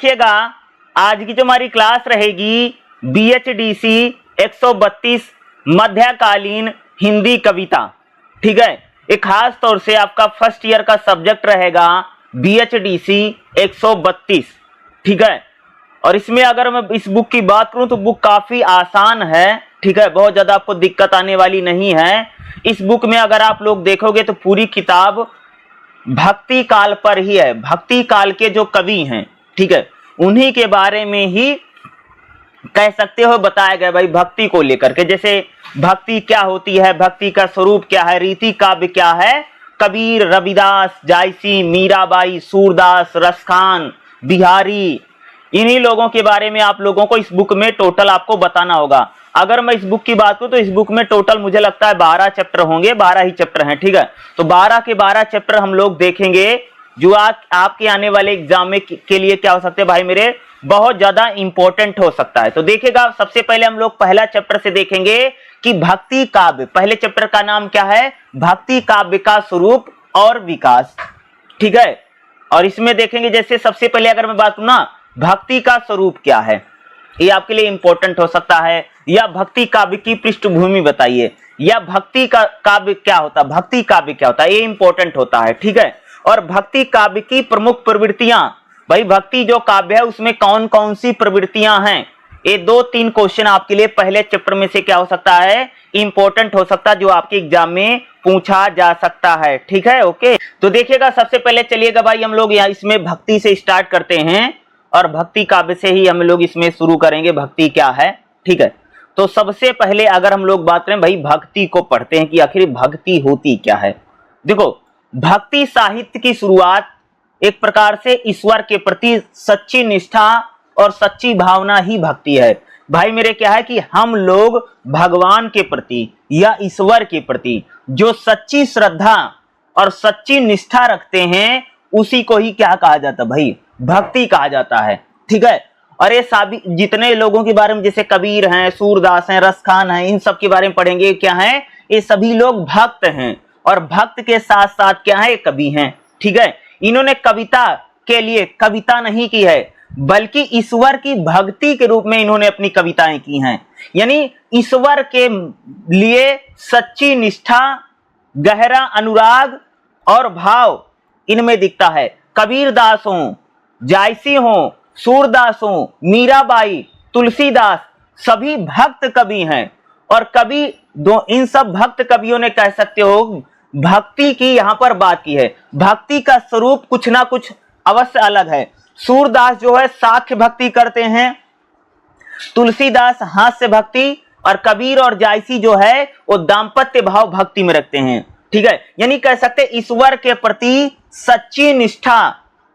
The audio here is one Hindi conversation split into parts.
देखिएगा आज की जो हमारी क्लास रहेगी BHDC 132 मध्यकालीन हिंदी कविता। ठीक है, एक खास तौर से आपका फर्स्ट ईयर का सब्जेक्ट रहेगा BHDC 132। ठीक है, और इसमें अगर मैं इस बुक की बात करूं तो बुक काफी आसान है। ठीक है, बहुत ज्यादा आपको दिक्कत आने वाली नहीं है। इस बुक में अगर आप लोग देखोगे तो पूरी किताब भक्ति काल पर ही है। भक्ति काल के जो कवि हैं, ठीक है, उन्हीं के बारे में ही कह सकते हो बताया गया भाई, भक्ति को लेकर के। जैसे भक्ति क्या होती है, भक्ति का स्वरूप क्या है, रीति काव्य क्या है। कबीर, रविदास, जायसी, मीराबाई, सूरदास, रसखान, बिहारी, इन्हीं लोगों के बारे में आप लोगों को इस बुक में टोटल आपको बताना होगा। अगर मैं इस बुक की बात करूं तो इस बुक में टोटल मुझे लगता है 12 चैप्टर होंगे, 12 ही चैप्टर हैं। ठीक है, तो 12 के 12 चैप्टर हम लोग देखेंगे जो आपके आने वाले एग्जाम में के लिए क्या हो सकते हैं भाई मेरे, बहुत ज्यादा इंपॉर्टेंट हो सकता है। तो देखिएगा, सबसे पहले हम लोग पहला चैप्टर से देखेंगे कि भक्ति काव्य। पहले चैप्टर का नाम क्या है, भक्ति काव्य का स्वरूप और विकास। ठीक है, और इसमें देखेंगे जैसे सबसे पहले अगर मैं बात करूं ना, भक्ति का स्वरूप क्या है, ये आपके लिए इंपॉर्टेंट हो सकता है। या भक्ति काव्य की पृष्ठभूमि बताइए, या भक्ति का काव्य क्या होता है, भक्ति काव्य क्या होता है, ये इंपॉर्टेंट होता है। ठीक है, और भक्ति काव्य की प्रमुख प्रवृत्तियां, भाई भक्ति जो काव्य है उसमें कौन कौन सी प्रवृत्तियां हैं, ये 2-3 क्वेश्चन आपके लिए पहले चैप्टर में से क्या हो सकता है, इंपॉर्टेंट हो सकता है, जो आपके एग्जाम में पूछा जा सकता है। ठीक है, ओके। तो देखिएगा, सबसे पहले चलिएगा भाई हम लोग यहाँ इसमें भक्ति से स्टार्ट करते हैं और भक्ति काव्य से ही हम लोग इसमें शुरू करेंगे भक्ति क्या है। ठीक है, तो सबसे पहले अगर हम लोग बात करें भाई भक्ति को पढ़ते हैं कि आखिर भक्ति होती क्या है। देखो, भक्ति साहित्य की शुरुआत एक प्रकार से ईश्वर के प्रति सच्ची निष्ठा और सच्ची भावना ही भक्ति है। भाई मेरे क्या है कि हम लोग भगवान के प्रति या ईश्वर के प्रति जो सच्ची श्रद्धा और सच्ची निष्ठा रखते हैं उसी को ही क्या कहा जाता है भाई, भक्ति कहा जाता है। ठीक है, और ये सभी जितने लोगों के बारे में जैसे कबीर हैं, सूरदास हैं, रसखान हैं, इन सब के बारे में पढ़ेंगे क्या है, ये सभी लोग भक्त हैं और भक्त के साथ साथ क्या है, कवि हैं। ठीक है, इन्होंने कविता के लिए कविता नहीं की है बल्कि ईश्वर की भक्ति के रूप में इन्होंने अपनी कविताएं की हैं। यानी ईश्वर के लिए सच्ची निष्ठा, गहरा अनुराग और भाव इनमें दिखता है। कबीरदास हो, जायसी हो, सूरदास हो, मीराबाई, तुलसीदास, सभी भक्त कवि हैं। और कवि दो इन सब भक्त कवियों ने कह सकते हो भक्ति की यहां पर बात की है। भक्ति का स्वरूप कुछ ना कुछ अवश्य अलग है। सूरदास जो है साक्ष्य भक्ति करते हैं, तुलसीदास हास्य भक्ति, और कबीर और जायसी जो है वो दाम्पत्य भाव भक्ति में रखते हैं। ठीक है, यानी कह सकते ईश्वर के प्रति सच्ची निष्ठा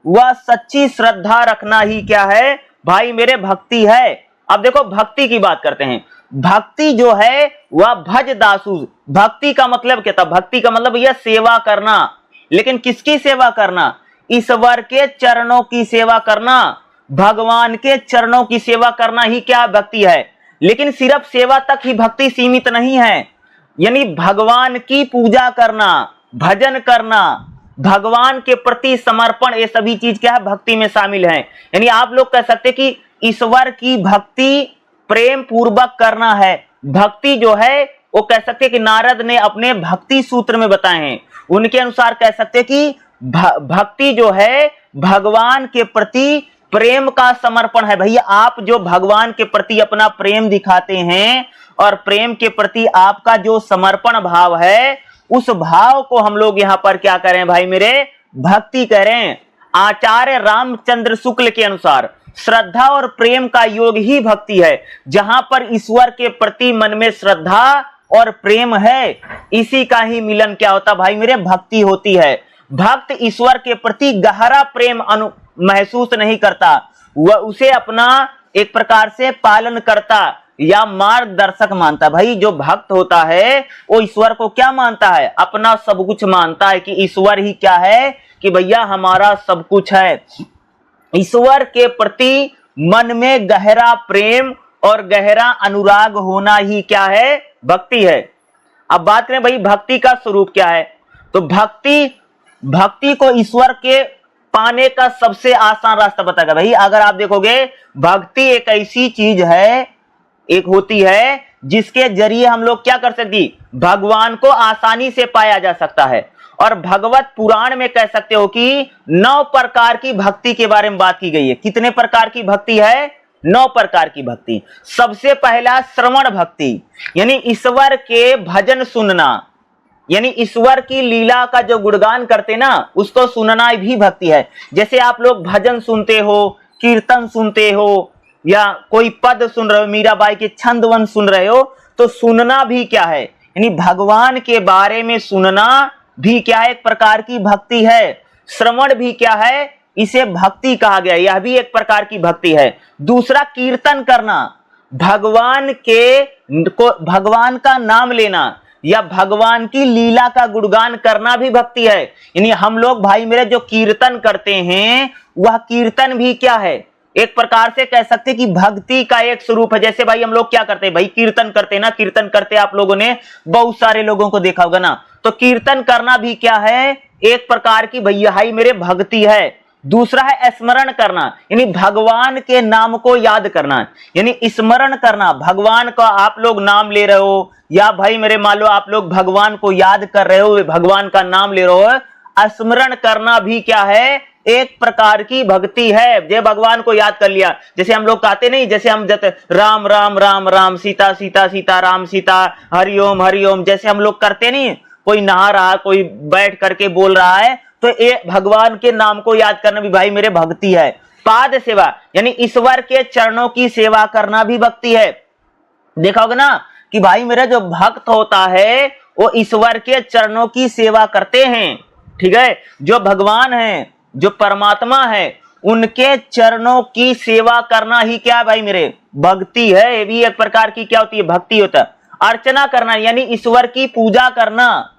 व सच्ची श्रद्धा रखना ही क्या है भाई मेरे, भक्ति है। अब देखो भक्ति की बात करते हैं। भक्ति जो है वह भज दासु, भक्ति का मतलब क्या था, भक्ति का मतलब यह सेवा करना। लेकिन किसकी सेवा करना, ईश्वर के चरणों की सेवा करना, भगवान के चरणों की सेवा करना ही क्या भक्ति है। लेकिन सिर्फ सेवा तक ही भक्ति सीमित नहीं है, यानी भगवान की पूजा करना, भजन करना, भगवान के प्रति समर्पण, ये सभी चीज क्या है भक्ति में शामिल है। यानी आप लोग कह सकते कि ईश्वर की भक्ति प्रेम पूर्वक करना है। भक्ति जो है वो कह सकते कि नारद ने अपने भक्ति सूत्र में बताए हैं, उनके अनुसार कह सकते कि भक्ति जो है भगवान के प्रति प्रेम का समर्पण है। भैया आप जो भगवान के प्रति अपना प्रेम दिखाते हैं और प्रेम के प्रति आपका जो समर्पण भाव है, उस भाव को हम लोग यहाँ पर क्या करें भाई मेरे, भक्ति करें। आचार्य रामचंद्र शुक्ल के अनुसार श्रद्धा और प्रेम का योग ही भक्ति है। जहां पर ईश्वर के प्रति मन में श्रद्धा और प्रेम है, इसी का ही मिलन क्या होता भाई मेरे, भक्ति होती है। भक्त ईश्वर के प्रति गहरा प्रेम महसूस नहीं करता, वह उसे अपना एक प्रकार से पालन करता या मार्गदर्शक मानता। भाई जो भक्त होता है वो ईश्वर को क्या मानता है, अपना सब कुछ मानता है कि ईश्वर ही क्या है कि भैया हमारा सब कुछ है। ईश्वर के प्रति मन में गहरा प्रेम और गहरा अनुराग होना ही क्या है, भक्ति है। अब बात करें भाई भक्ति का स्वरूप क्या है, तो भक्ति को ईश्वर के पाने का सबसे आसान रास्ता बताएगा। भाई अगर आप देखोगे, भक्ति एक ऐसी चीज है, एक होती है जिसके जरिए हम लोग क्या कर सकते, भगवान को आसानी से पाया जा सकता है। और भगवत पुराण में कह सकते हो कि 9 प्रकार की भक्ति के बारे में बात की गई है। कितने प्रकार की भक्ति है? 9 प्रकार की भक्ति। सबसे पहला श्रवण भक्ति, यानी ईश्वर के भजन सुनना, यानी ईश्वर की लीला का जो गुणगान करते ना, उसको सुनना भी भक्ति है। जैसे आप लोग भजन सुनते हो, कीर्तन सुनते हो, या कोई पद सुन रहे हो, मीराबाई के छंदवन सुन रहे हो, तो सुनना भी क्या है, यानी भगवान के बारे में सुनना भी क्या है, एक प्रकार की भक्ति है। श्रवण भी क्या है, इसे भक्ति कहा गया, यह भी एक प्रकार की भक्ति है। दूसरा कीर्तन करना, भगवान का नाम लेना या भगवान की लीला का गुणगान करना भी भक्ति है। यानी हम लोग भाई मेरे जो कीर्तन करते हैं, वह कीर्तन भी क्या है, एक प्रकार से कह सकते कि भक्ति का एक स्वरूप है। जैसे भाई हम लोग क्या करते हैं, भाई कीर्तन करते हैं ना, कीर्तन करते आप लोगों ने बहुत सारे लोगों को देखा होगा ना, तो कीर्तन करना भी क्या है, एक प्रकार की भैया हाई मेरे भक्ति है। दूसरा है स्मरण करना, यानी भगवान के नाम को याद करना, यानी स्मरण करना, भगवान का आप लोग नाम ले रहे हो, या भाई मेरे मान लो आप लोग भगवान को याद कर रहे हो, भगवान का नाम ले रहे हो, स्मरण करना भी क्या है, एक प्रकार की भक्ति है। जे भगवान को याद कर लिया, जैसे हम लोग कहते नहीं, जैसे हम राम राम राम राम, सीता सीता सीता राम सीता, हरिओम हरिओम, जैसे हम लोग करते नहीं, कोई नहा रहा, कोई बैठ करके बोल रहा है, तो ये भगवान के नाम को याद करना भी भाई मेरे भक्ति है। पाद सेवा, यानी ईश्वर के चरणों की सेवा करना भी भक्ति है। देखा होगा ना कि भाई मेरा जो भक्त होता है वो ईश्वर के चरणों की सेवा करते हैं, ठीक है। जो भगवान है, जो परमात्मा है, उनके चरणों की सेवा करना ही क्या भाई मेरे भक्ति है। ये भी एक प्रकार की क्या होती है, भक्ति होता है। अर्चना करना, यानी ईश्वर की पूजा करना,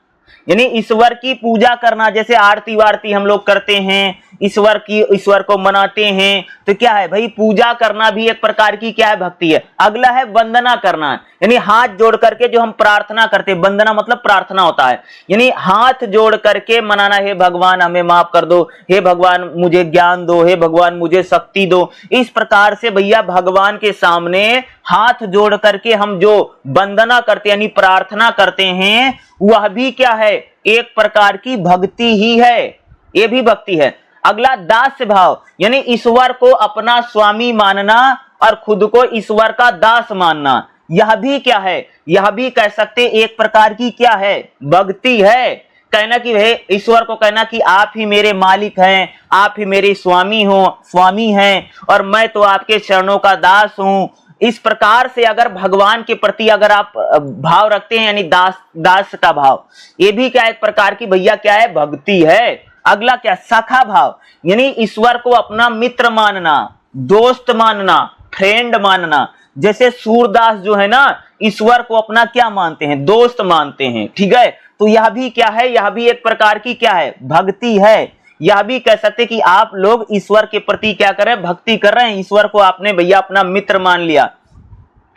यानी ईश्वर की पूजा करना, जैसे आरती वारती हम लोग करते हैं, ईश्वर को मनाते हैं, तो क्या है भाई, पूजा करना भी एक प्रकार की क्या है, भक्ति है। अगला है वंदना करना, यानी हाथ जोड़ करके जो हम प्रार्थना करते हैं, वंदना मतलब प्रार्थना होता है, यानी हाथ जोड़ करके मनाना, हे भगवान हमें माफ कर दो, हे भगवान मुझे ज्ञान दो, हे भगवान मुझे शक्ति दो। इस प्रकार से भैया भगवान के सामने हाथ जोड़ करके हम जो वंदना करते यानी प्रार्थना करते हैं, वह भी क्या है, एक प्रकार की भक्ति ही है, ये भी भक्ति है। अगला दास भाव, यानी ईश्वर को अपना स्वामी मानना और खुद को ईश्वर का दास मानना, यह भी क्या है, यह भी कह सकते एक प्रकार की क्या है, भक्ति है। कहना कि भाई ईश्वर को कहना कि आप ही मेरे मालिक हैं, आप ही मेरे स्वामी हैं, और मैं तो आपके चरणों का दास हूं। इस प्रकार से अगर भगवान के प्रति अगर आप भाव रखते हैं, यानी दास का भाव, ये भी क्या एक प्रकार की भैया क्या है, भक्ति है। अगला क्या, सखा भाव, यानी ईश्वर को अपना मित्र मानना, दोस्त मानना, फ्रेंड मानना। जैसे सूरदास जो है ना, ईश्वर को अपना क्या मानते हैं, दोस्त मानते हैं, ठीक है। तो यह भी क्या है, यह भी एक प्रकार की क्या है, भक्ति है। यह भी कह सकते कि आप लोग ईश्वर के प्रति क्या कर रहे हैं, भक्ति कर रहे हैं। ईश्वर को आपने भैया अपना मित्र मान लिया,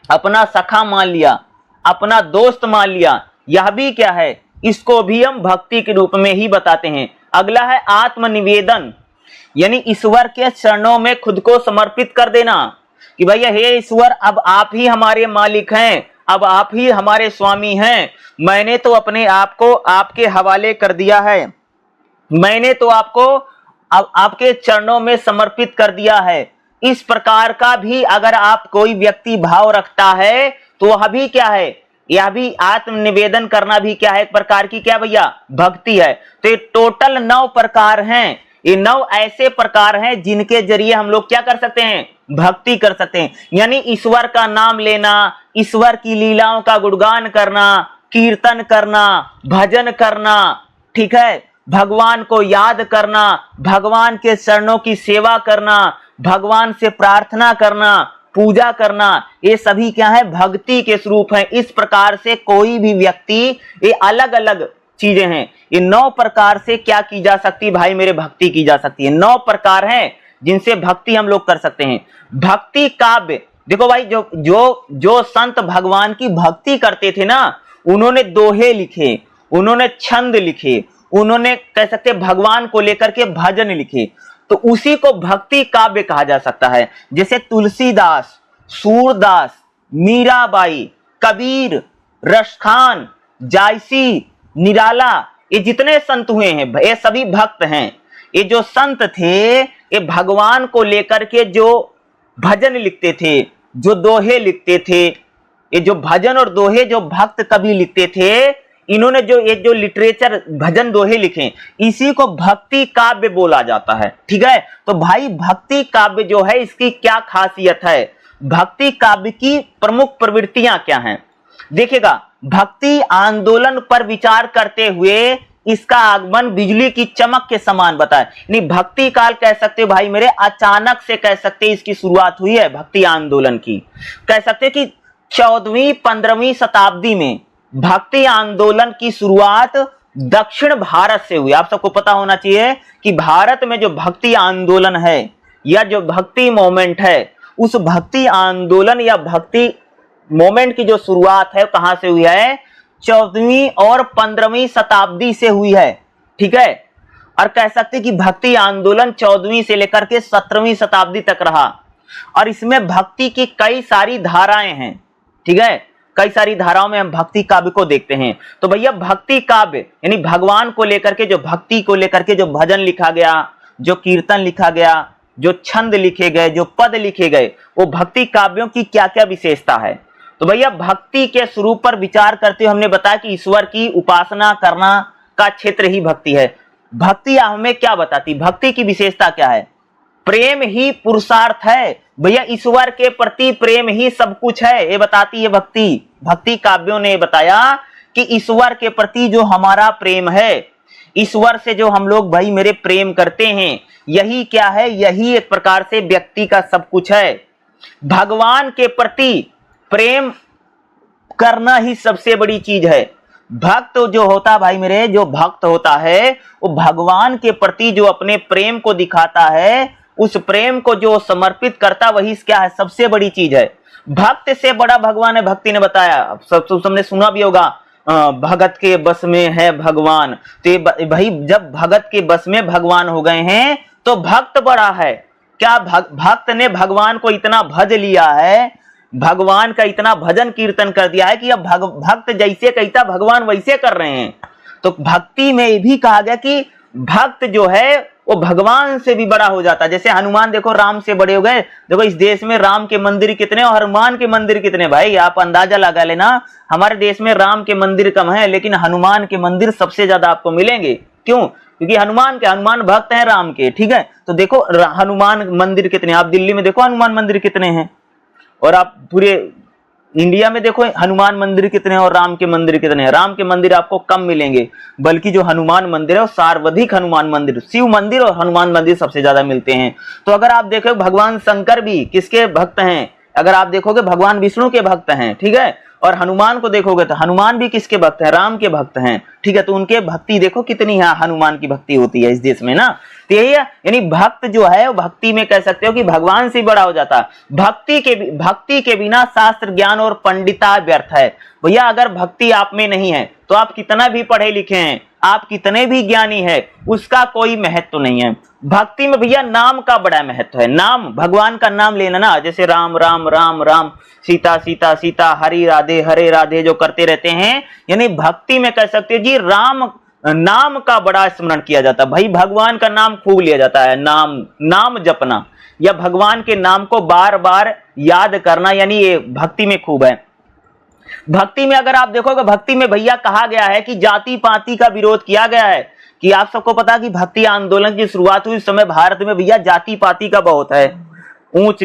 अपना सखा मान लिया, अपना दोस्त मान लिया, यह भी क्या है, इसको भी हम भक्ति के रूप में ही बताते हैं। अगला है आत्मनिवेदन, यानी ईश्वर के चरणों में खुद को समर्पित कर देना कि भैया हे ईश्वर, अब आप ही हमारे मालिक हैं, अब आप ही हमारे स्वामी हैं, मैंने तो अपने आप को आपके हवाले कर दिया है, मैंने तो आपको आपके चरणों में समर्पित कर दिया है। इस प्रकार का भी अगर आप कोई व्यक्ति भाव रखता है तो वह भी क्या है, यह भी आत्मनिवेदन करना भी क्या है, एक प्रकार की क्या भैया, भक्ति है। तो ये टोटल 9 प्रकार हैं, ये 9 ऐसे प्रकार हैं जिनके जरिए हम लोग क्या कर सकते हैं, भक्ति कर सकते हैं। यानी ईश्वर का नाम लेना, ईश्वर की लीलाओं का गुणगान करना, कीर्तन करना, भजन करना, ठीक है, भगवान को याद करना, भगवान के चरणों की सेवा करना, भगवान से प्रार्थना करना, पूजा करना, ये सभी क्या है, भक्ति के स्वरूप हैं। इस प्रकार से कोई भी व्यक्ति, ये अलग अलग चीजें हैं, ये 9 प्रकार से क्या की जा सकती है भाई मेरे, भक्ति की जा सकती है। 9 प्रकार हैं जिनसे भक्ति हम लोग कर सकते हैं। भक्ति काव्य, देखो भाई जो संत भगवान की भक्ति करते थे ना, उन्होंने दोहे लिखे, उन्होंने छंद लिखे, उन्होंने कह सकते भगवान को लेकर के भजन लिखे। तो उसी को भक्ति काव्य कहा जा सकता है। जैसे तुलसीदास, सूरदास, मीराबाई, कबीर, रसखान, जायसी, निराला, ये जितने संत हुए हैं ये सभी भक्त हैं। ये जो संत थे ये भगवान को लेकर के जो भजन लिखते थे, जो दोहे लिखते थे, ये जो भजन और दोहे जो भक्त कवि लिखते थे, इन्होंने जो ये जो लिटरेचर भजन दोहे लिखे, इसी को भक्ति काव्य बोला जाता है। ठीक है, तो भाई भक्ति काव्य जो है इसकी क्या खासियत है, भक्ति काव्य की प्रमुख प्रवृत्तियां क्या हैं? देखिएगा, भक्ति आंदोलन पर विचार करते हुए इसका आगमन बिजली की चमक के समान बताए। नहीं, भक्ति काल कह सकते भाई मेरे, अचानक से कह सकते इसकी शुरुआत हुई है भक्ति आंदोलन की। कह सकते कि 14वीं 15वीं शताब्दी में भक्ति आंदोलन की शुरुआत दक्षिण भारत से हुई। आप सबको पता होना चाहिए कि भारत में जो भक्ति आंदोलन है या जो भक्ति मोमेंट है, उस भक्ति आंदोलन या भक्ति मोमेंट की जो शुरुआत है कहां से हुई है? 14वीं और 15वीं शताब्दी से हुई है। ठीक है, और कह सकते कि भक्ति आंदोलन 14वीं से लेकर के 17वीं शताब्दी तक रहा, और इसमें भक्ति की कई सारी धाराएं हैं। ठीक है, कई सारी धाराओं में हम भक्ति काव्य को देखते हैं। तो भैया भक्ति काव्य यानी भगवान को लेकर के जो भक्ति को लेकर के जो भजन लिखा गया, जो कीर्तन लिखा गया, जो छंद लिखे गए, जो पद लिखे गए, वो भक्ति काव्यों की क्या क्या विशेषता है? तो भैया भक्ति के स्वरूप पर विचार करते हुए हमने बताया कि ईश्वर की उपासना करना का क्षेत्र ही भक्ति है। भक्ति हमें क्या बताती? भक्ति की विशेषता क्या है? प्रेम ही पुरुषार्थ है भैया, ईश्वर के प्रति प्रेम ही सब कुछ है, ये बताती है भक्ति। भक्ति काव्यों ने बताया कि ईश्वर के प्रति जो हमारा प्रेम है, ईश्वर से जो हम लोग भाई मेरे प्रेम करते हैं, यही क्या है? यही एक प्रकार से व्यक्ति का सब कुछ है। भगवान के प्रति प्रेम करना ही सबसे बड़ी चीज है। भक्त जो होता भाई मेरे, जो भक्त होता है वो भगवान के प्रति जो अपने प्रेम को दिखाता है, उस प्रेम को जो समर्पित करता, वही क्या है? सबसे बड़ी चीज है। भक्त से बड़ा भगवान है, भक्ति ने बताया। सब सबने सुना भी होगा, भगत के बस में है भगवान। तो भाई जब भगत के बस में भगवान हो गए हैं तो भक्त बड़ा है। क्या भक्त ने भगवान को इतना भज लिया है, भगवान का इतना भजन कीर्तन कर दिया है कि अब भक्त जैसे कहता भगवान वैसे कर रहे हैं। तो भक्ति में ये भी कहा गया कि भक्त जो है वो भगवान से भी बड़ा हो जाता है। जैसे हनुमान देखो राम से बड़े हो गए। देखो इस देश में राम के मंदिर कितने और हनुमान के मंदिर कितने, भाई आप अंदाजा लगा लेना। हमारे देश में राम के मंदिर कम है, लेकिन हनुमान के मंदिर सबसे ज्यादा आपको मिलेंगे। क्यों? क्योंकि हनुमान भक्त हैं राम के। ठीक है, तो देखो हनुमान मंदिर कितने, आप दिल्ली में देखो हनुमान मंदिर कितने हैं, और आप पूरे इंडिया में देखो हनुमान मंदिर कितने हैं और राम के मंदिर कितने हैं। राम के मंदिर आपको कम मिलेंगे, बल्कि जो हनुमान मंदिर है वो सर्वाधिक हनुमान मंदिर, शिव मंदिर और हनुमान मंदिर सबसे ज्यादा मिलते हैं। तो अगर आप देखो भगवान शंकर भी किसके भक्त हैं? अगर आप देखोगे भगवान विष्णु के भक्त हैं। ठीक है, और हनुमान को देखोगे तो हनुमान भी किसके भक्त हैं? राम के भक्त हैं। ठीक है, तो उनके भक्ति देखो कितनी है, हनुमान की भक्ति होती है इस देश में ना। तो यही है, यानी भक्त जो है वो भक्ति में कह सकते हो कि भगवान से बड़ा हो जाता है। भक्ति के बिना शास्त्र ज्ञान और पंडिता व्यर्थ है। भैया अगर भक्ति आप में नहीं है तो आप कितना भी पढ़े लिखे हैं, आप कितने भी ज्ञानी है, उसका कोई महत्व नहीं है। भक्ति में भैया नाम का बड़ा महत्व है। नाम, भगवान का नाम लेना ना, जैसे राम राम राम राम, सीता सीता सीता, हरि राधे जो करते रहते हैं, यानी भक्ति में कह सकते हो जी राम नाम का बड़ा स्मरण किया जाता है। भाई भगवान का नाम खूब लिया जाता है, नाम जपना या भगवान के नाम को बार बार याद करना, यानी ये भक्ति में खूब है। भक्ति में अगर आप देखोगे, भक्ति में भैया कहा गया है कि जाति पाति का विरोध किया गया है। कि आप सबको पता कि भक्ति आंदोलन की शुरुआत हुई उस समय भारत में भैया जाति पाति का बहुत है, ऊंच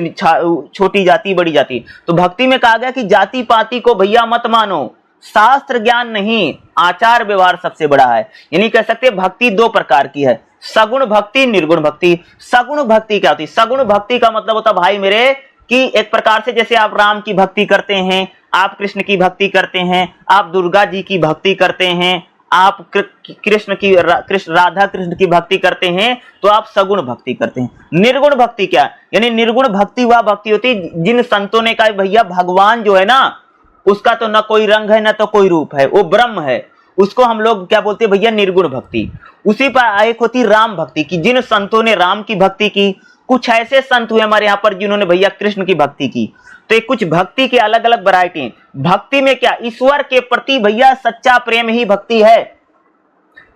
छोटी जाति बड़ी जाति। तो भक्ति में कहा गया कि जाति पाति को भैया मत मानो, शास्त्र ज्ञान नहीं, आचार व्यवहार सबसे बड़ा है। यानी कह सकते हैं भक्ति दो प्रकार की है, सगुण भक्ति, निर्गुण भक्ति। सगुण भक्ति क्या होती है? सगुण भक्ति का मतलब होता भाई मेरे कि एक प्रकार से जैसे आप राम की भक्ति करते हैं, आप कृष्ण की भक्ति करते हैं, आप दुर्गा जी की भक्ति करते हैं, आप राधा कृष्ण की भक्ति करते हैं, तो आप सगुण भक्ति करते हैं। निर्गुण भक्ति क्या? यानी निर्गुण भक्ति वह भक्ति होती है जिन संतों ने कहा भैया भगवान जो है ना, उसका तो न कोई रंग है न तो कोई रूप है, वो ब्रह्म है, उसको हम लोग क्या बोलते हैं भैया, निर्गुण भक्ति। उसी पर एक होती राम भक्ति की, जिन संतों ने राम की भक्ति की। कुछ ऐसे संत हुए हमारे यहाँ पर जिन्होंने भैया कृष्ण की भक्ति की। तो ये कुछ भक्ति की अलग अलग वैरायटी है। भक्ति में क्या, ईश्वर के प्रति भैया सच्चा प्रेम ही भक्ति है।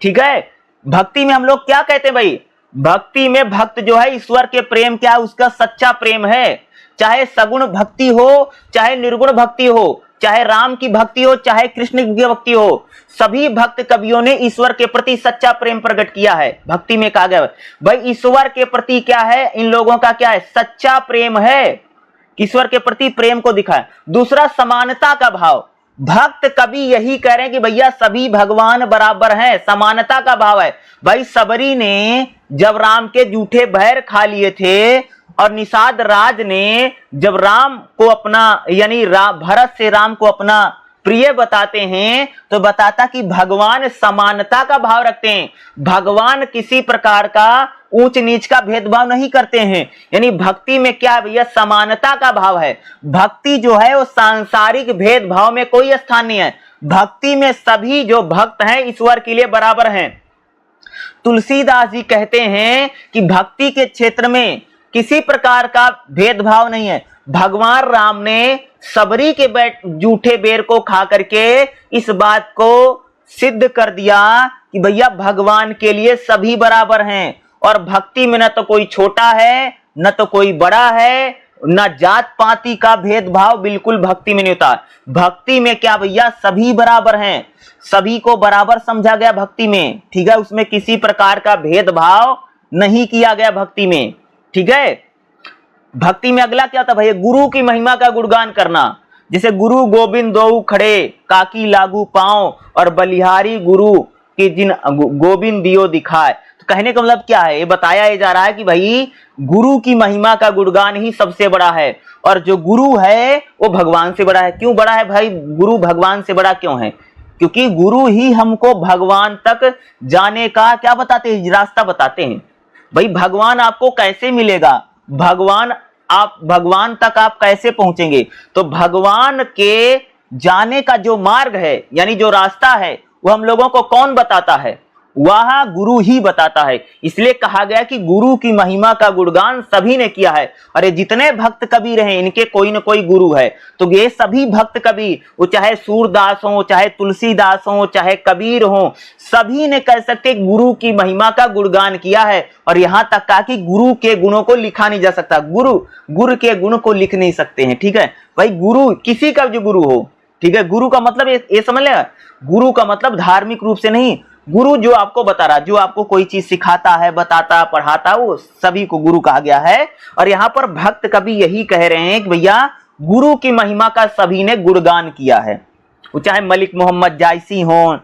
ठीक है, भक्ति में हम लोग क्या कहते हैं भाई, भक्ति में भक्त जो है ईश्वर के प्रेम क्या है, उसका सच्चा प्रेम है। चाहे सगुण भक्ति हो, चाहे निर्गुण भक्ति हो, चाहे राम की भक्ति हो, चाहे कृष्ण की भक्ति हो, सभी भक्त कवियों ने ईश्वर के प्रति सच्चा प्रेम प्रकट किया है। भक्ति में कहा गया भाई ईश्वर के प्रति क्या है, इन लोगों का क्या है, सच्चा प्रेम है। ईश्वर के प्रति प्रेम को दिखाए। दूसरा समानता का भाव। भक्त कवि यही कह रहे हैं कि भैया सभी भगवान बराबर हैं, समानता का भाव है। भाई सबरी ने जब राम के जूठे बैर खा लिए थे और निषाद राज ने जब राम को अपना यानी भरत से राम को अपना प्रिय बताते हैं तो बताता कि भगवान समानता का भाव रखते हैं। भगवान किसी प्रकार का ऊंच नीच का भेदभाव नहीं करते हैं। यानी भक्ति में क्या है भैया, समानता का भाव है। भक्ति जो है वो सांसारिक भेदभाव में कोई स्थान नहीं है। भक्ति में सभी जो भक्त हैं ईश्वर के लिए बराबर हैं। तुलसीदास जी कहते हैं कि भक्ति के क्षेत्र में किसी प्रकार का भेदभाव नहीं है। भगवान राम ने सबरी के जूठे बेर को खा करके इस बात को सिद्ध कर दिया कि भैया भगवान के लिए सभी बराबर हैं। और भक्ति में न तो कोई छोटा है, न तो कोई बड़ा है, न जात पाती का भेदभाव बिल्कुल भक्ति में नहीं होता। भक्ति में क्या भैया, सभी बराबर हैं, सभी को बराबर समझा गया भक्ति में। ठीक है, उसमें किसी प्रकार का भेदभाव नहीं किया गया भक्ति में। ठीक है, भक्ति में अगला क्या था भैया, गुरु की महिमा का गुणगान करना। जैसे गुरु गोविंद दो खड़े, काकी लागू पांव, और बलिहारी गुरु के जिन गोविंद दियो दिखाए। तो कहने का मतलब क्या है, ये बताया जा रहा है कि भाई गुरु की महिमा का गुणगान ही सबसे बड़ा है। और जो गुरु है वो भगवान से बड़ा है। क्यों बड़ा है भाई, गुरु भगवान से बड़ा क्यों है? क्योंकि गुरु ही हमको भगवान तक जाने का क्या बताते हैं, रास्ता बताते हैं। भाई भगवान आपको कैसे मिलेगा, भगवान तक आप कैसे पहुंचेंगे? तो भगवान के जाने का जो मार्ग है यानी जो रास्ता है वो हम लोगों को कौन बताता है, वह गुरु ही बताता है। इसलिए कहा गया कि गुरु की महिमा का गुणगान सभी ने किया है। अरे जितने भक्त कवि रहे इनके कोई न कोई गुरु है। तो ये सभी भक्त कवि, वो चाहे सूरदास हो, चाहे तुलसीदास हो, चाहे कबीर हो, सभी ने कह सकते गुरु की महिमा का गुणगान किया है। और यहां तक कहा कि गुरु के गुणों को लिखा नहीं जा सकता, गुरु के गुण को लिख नहीं सकते हैं। ठीक है भाई, गुरु किसी का जो गुरु हो, ठीक है, गुरु का मतलब ये समझ लेगा, गुरु का मतलब धार्मिक रूप से नहीं, गुरु जो आपको बता रहा, जो आपको कोई चीज सिखाता है, बताता, पढ़ाता, वो सभी को गुरु कहा गया है। और यहाँ पर भक्त कवि यही कह रहे हैं कि भैया गुरु की महिमा का सभी ने गुणगान किया है। वो चाहे मलिक मोहम्मद जायसी हो,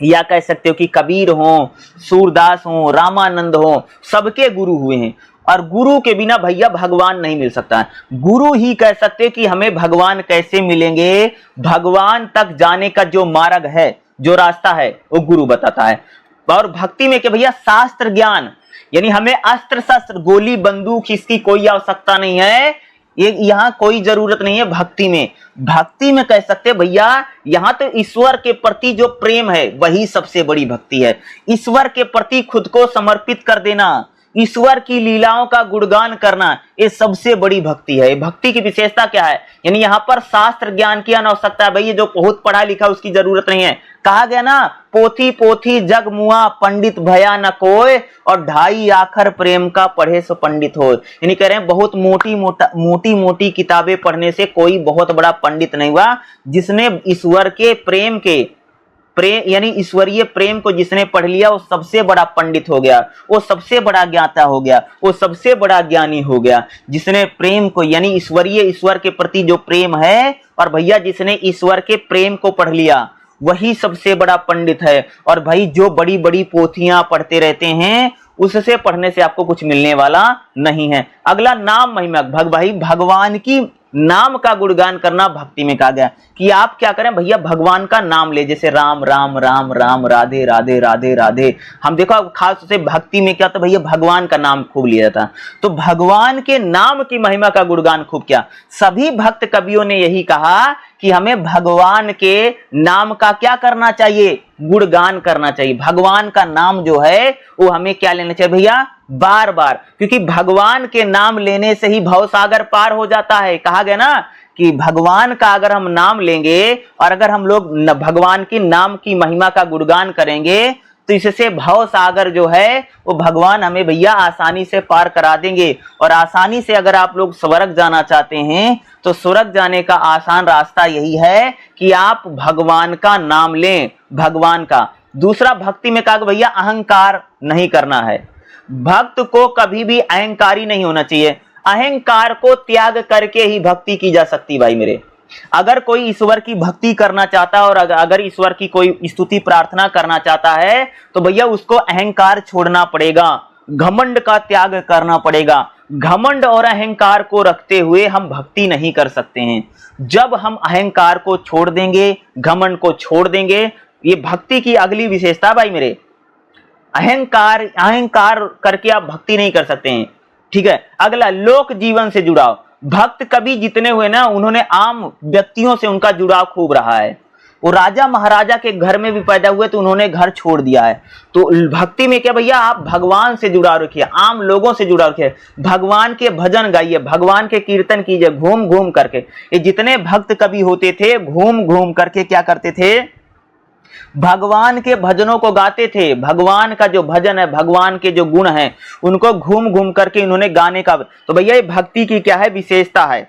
या कह सकते हो कि कबीर हो, सूरदास हो, रामानंद हो, सबके गुरु हुए हैं। और गुरु के बिना भैया भगवान नहीं मिल सकता। गुरु ही कह सकते कि हमें भगवान कैसे मिलेंगे, भगवान तक जाने का जो मार्ग है, जो रास्ता है, वो गुरु बताता है। और भक्ति में क्या भैया, शास्त्र ज्ञान, यानी हमें अस्त्र शस्त्र, गोली बंदूक, इसकी कोई आवश्यकता नहीं है, ये यहाँ कोई जरूरत नहीं है। भक्ति में कह सकते भैया यहाँ तो ईश्वर के प्रति जो प्रेम है वही सबसे बड़ी भक्ति है। ईश्वर के प्रति खुद को समर्पित कर देना, ईश्वर की लीलाओं का गुणगान करना, ये सबसे बड़ी भक्ति है। भक्ति की विशेषता क्या है, यानी यहाँ पर शास्त्र ज्ञान की आवश्यकता है। भाई ये जो बहुत पढ़ा लिखा उसकी जरूरत नहीं है। कहा गया ना, पोथी पोथी जग मुआ, पंडित भया न कोय, और ढाई आखर प्रेम का पढ़े सो पंडित हो। यानी कह रहे हैं बहुत मोटी मोटी किताबें पढ़ने से कोई बहुत बड़ा पंडित नहीं हुआ। जिसने ईश्वर के प्रेम यानी ईश्वरीय प्रेम को जिसने पढ़ लिया वो सबसे बड़ा पंडित हो गया, वो सबसे बड़ा ज्ञाता हो गया, वो सबसे बड़ा ज्ञानी हो गया। जिसने प्रेम को यानी ईश्वर के प्रति जो प्रेम है, और भैया जिसने ईश्वर के प्रेम को पढ़ लिया वही सबसे बड़ा पंडित है। और भाई जो बड़ी बड़ी पोथियां पढ़ते रहते हैं उससे पढ़ने से आपको कुछ मिलने वाला नहीं है। अगला नाम महिमा, भाई भगवान की नाम का गुणगान करना भक्ति में कहा गया कि आप क्या करें भैया, भगवान का नाम ले, जैसे राम राम राम राम, राधे राधे राधे राधे। हम देखो खास से भक्ति में क्या, तो भैया भगवान का नाम खूब लिया जाता। तो भगवान के नाम की महिमा का गुणगान खूब किया। सभी भक्त कवियों ने यही कहा कि हमें भगवान के नाम का क्या करना चाहिए, गुणगान करना चाहिए। भगवान का नाम जो है वो हमें क्या लेना चाहिए भैया, बार बार, क्योंकि भगवान के नाम लेने से ही भवसागर पार हो जाता है। कहा गया ना कि भगवान का अगर हम नाम लेंगे और अगर हम लोग भगवान की नाम की महिमा का गुणगान करेंगे तो इससे भव सागर जो है वो भगवान हमें भैया आसानी से पार करा देंगे। और आसानी से अगर आप लोग स्वर्ग जाना चाहते हैं तो स्वर्ग जाने का आसान रास्ता यही है कि आप भगवान का नाम लें, भगवान का। दूसरा, भक्ति में कहा भैया अहंकार नहीं करना है। भक्त को कभी भी अहंकारी नहीं होना चाहिए। अहंकार को त्याग करके ही भक्ति की जा सकती भाई मेरे। अगर कोई ईश्वर की भक्ति करना चाहता है और अगर ईश्वर की कोई स्तुति प्रार्थना करना चाहता है तो भैया उसको अहंकार छोड़ना पड़ेगा, घमंड का त्याग करना पड़ेगा। घमंड और अहंकार को रखते हुए हम भक्ति नहीं कर सकते हैं। जब हम अहंकार को छोड़ देंगे, घमंड को छोड़ देंगे, ये भक्ति की अगली विशेषता भाई मेरे। अहंकार करके आप भक्ति नहीं कर सकते हैं। ठीक है, अगला, लोक जीवन से जुड़ाव। भक्त कभी जितने हुए ना, उन्होंने आम व्यक्तियों से उनका जुड़ाव खूब रहा है। वो राजा महाराजा के घर में भी पैदा हुए तो उन्होंने घर छोड़ दिया है। तो भक्ति में क्या भैया, आप भगवान से जुड़ाव रखिए, आम लोगों से जुड़ाव रखिए, भगवान के भजन गाइए, भगवान के कीर्तन कीजिए घूम घूम करके। ये जितने भक्त कवि होते थे घूम घूम करके क्या करते थे, भगवान के भजनों को गाते थे। भगवान का जो भजन है, भगवान के जो गुण हैं, उनको घूम घूम करके इन्होंने गाने का। तो भैया ये भक्ति की क्या है, विशेषता है।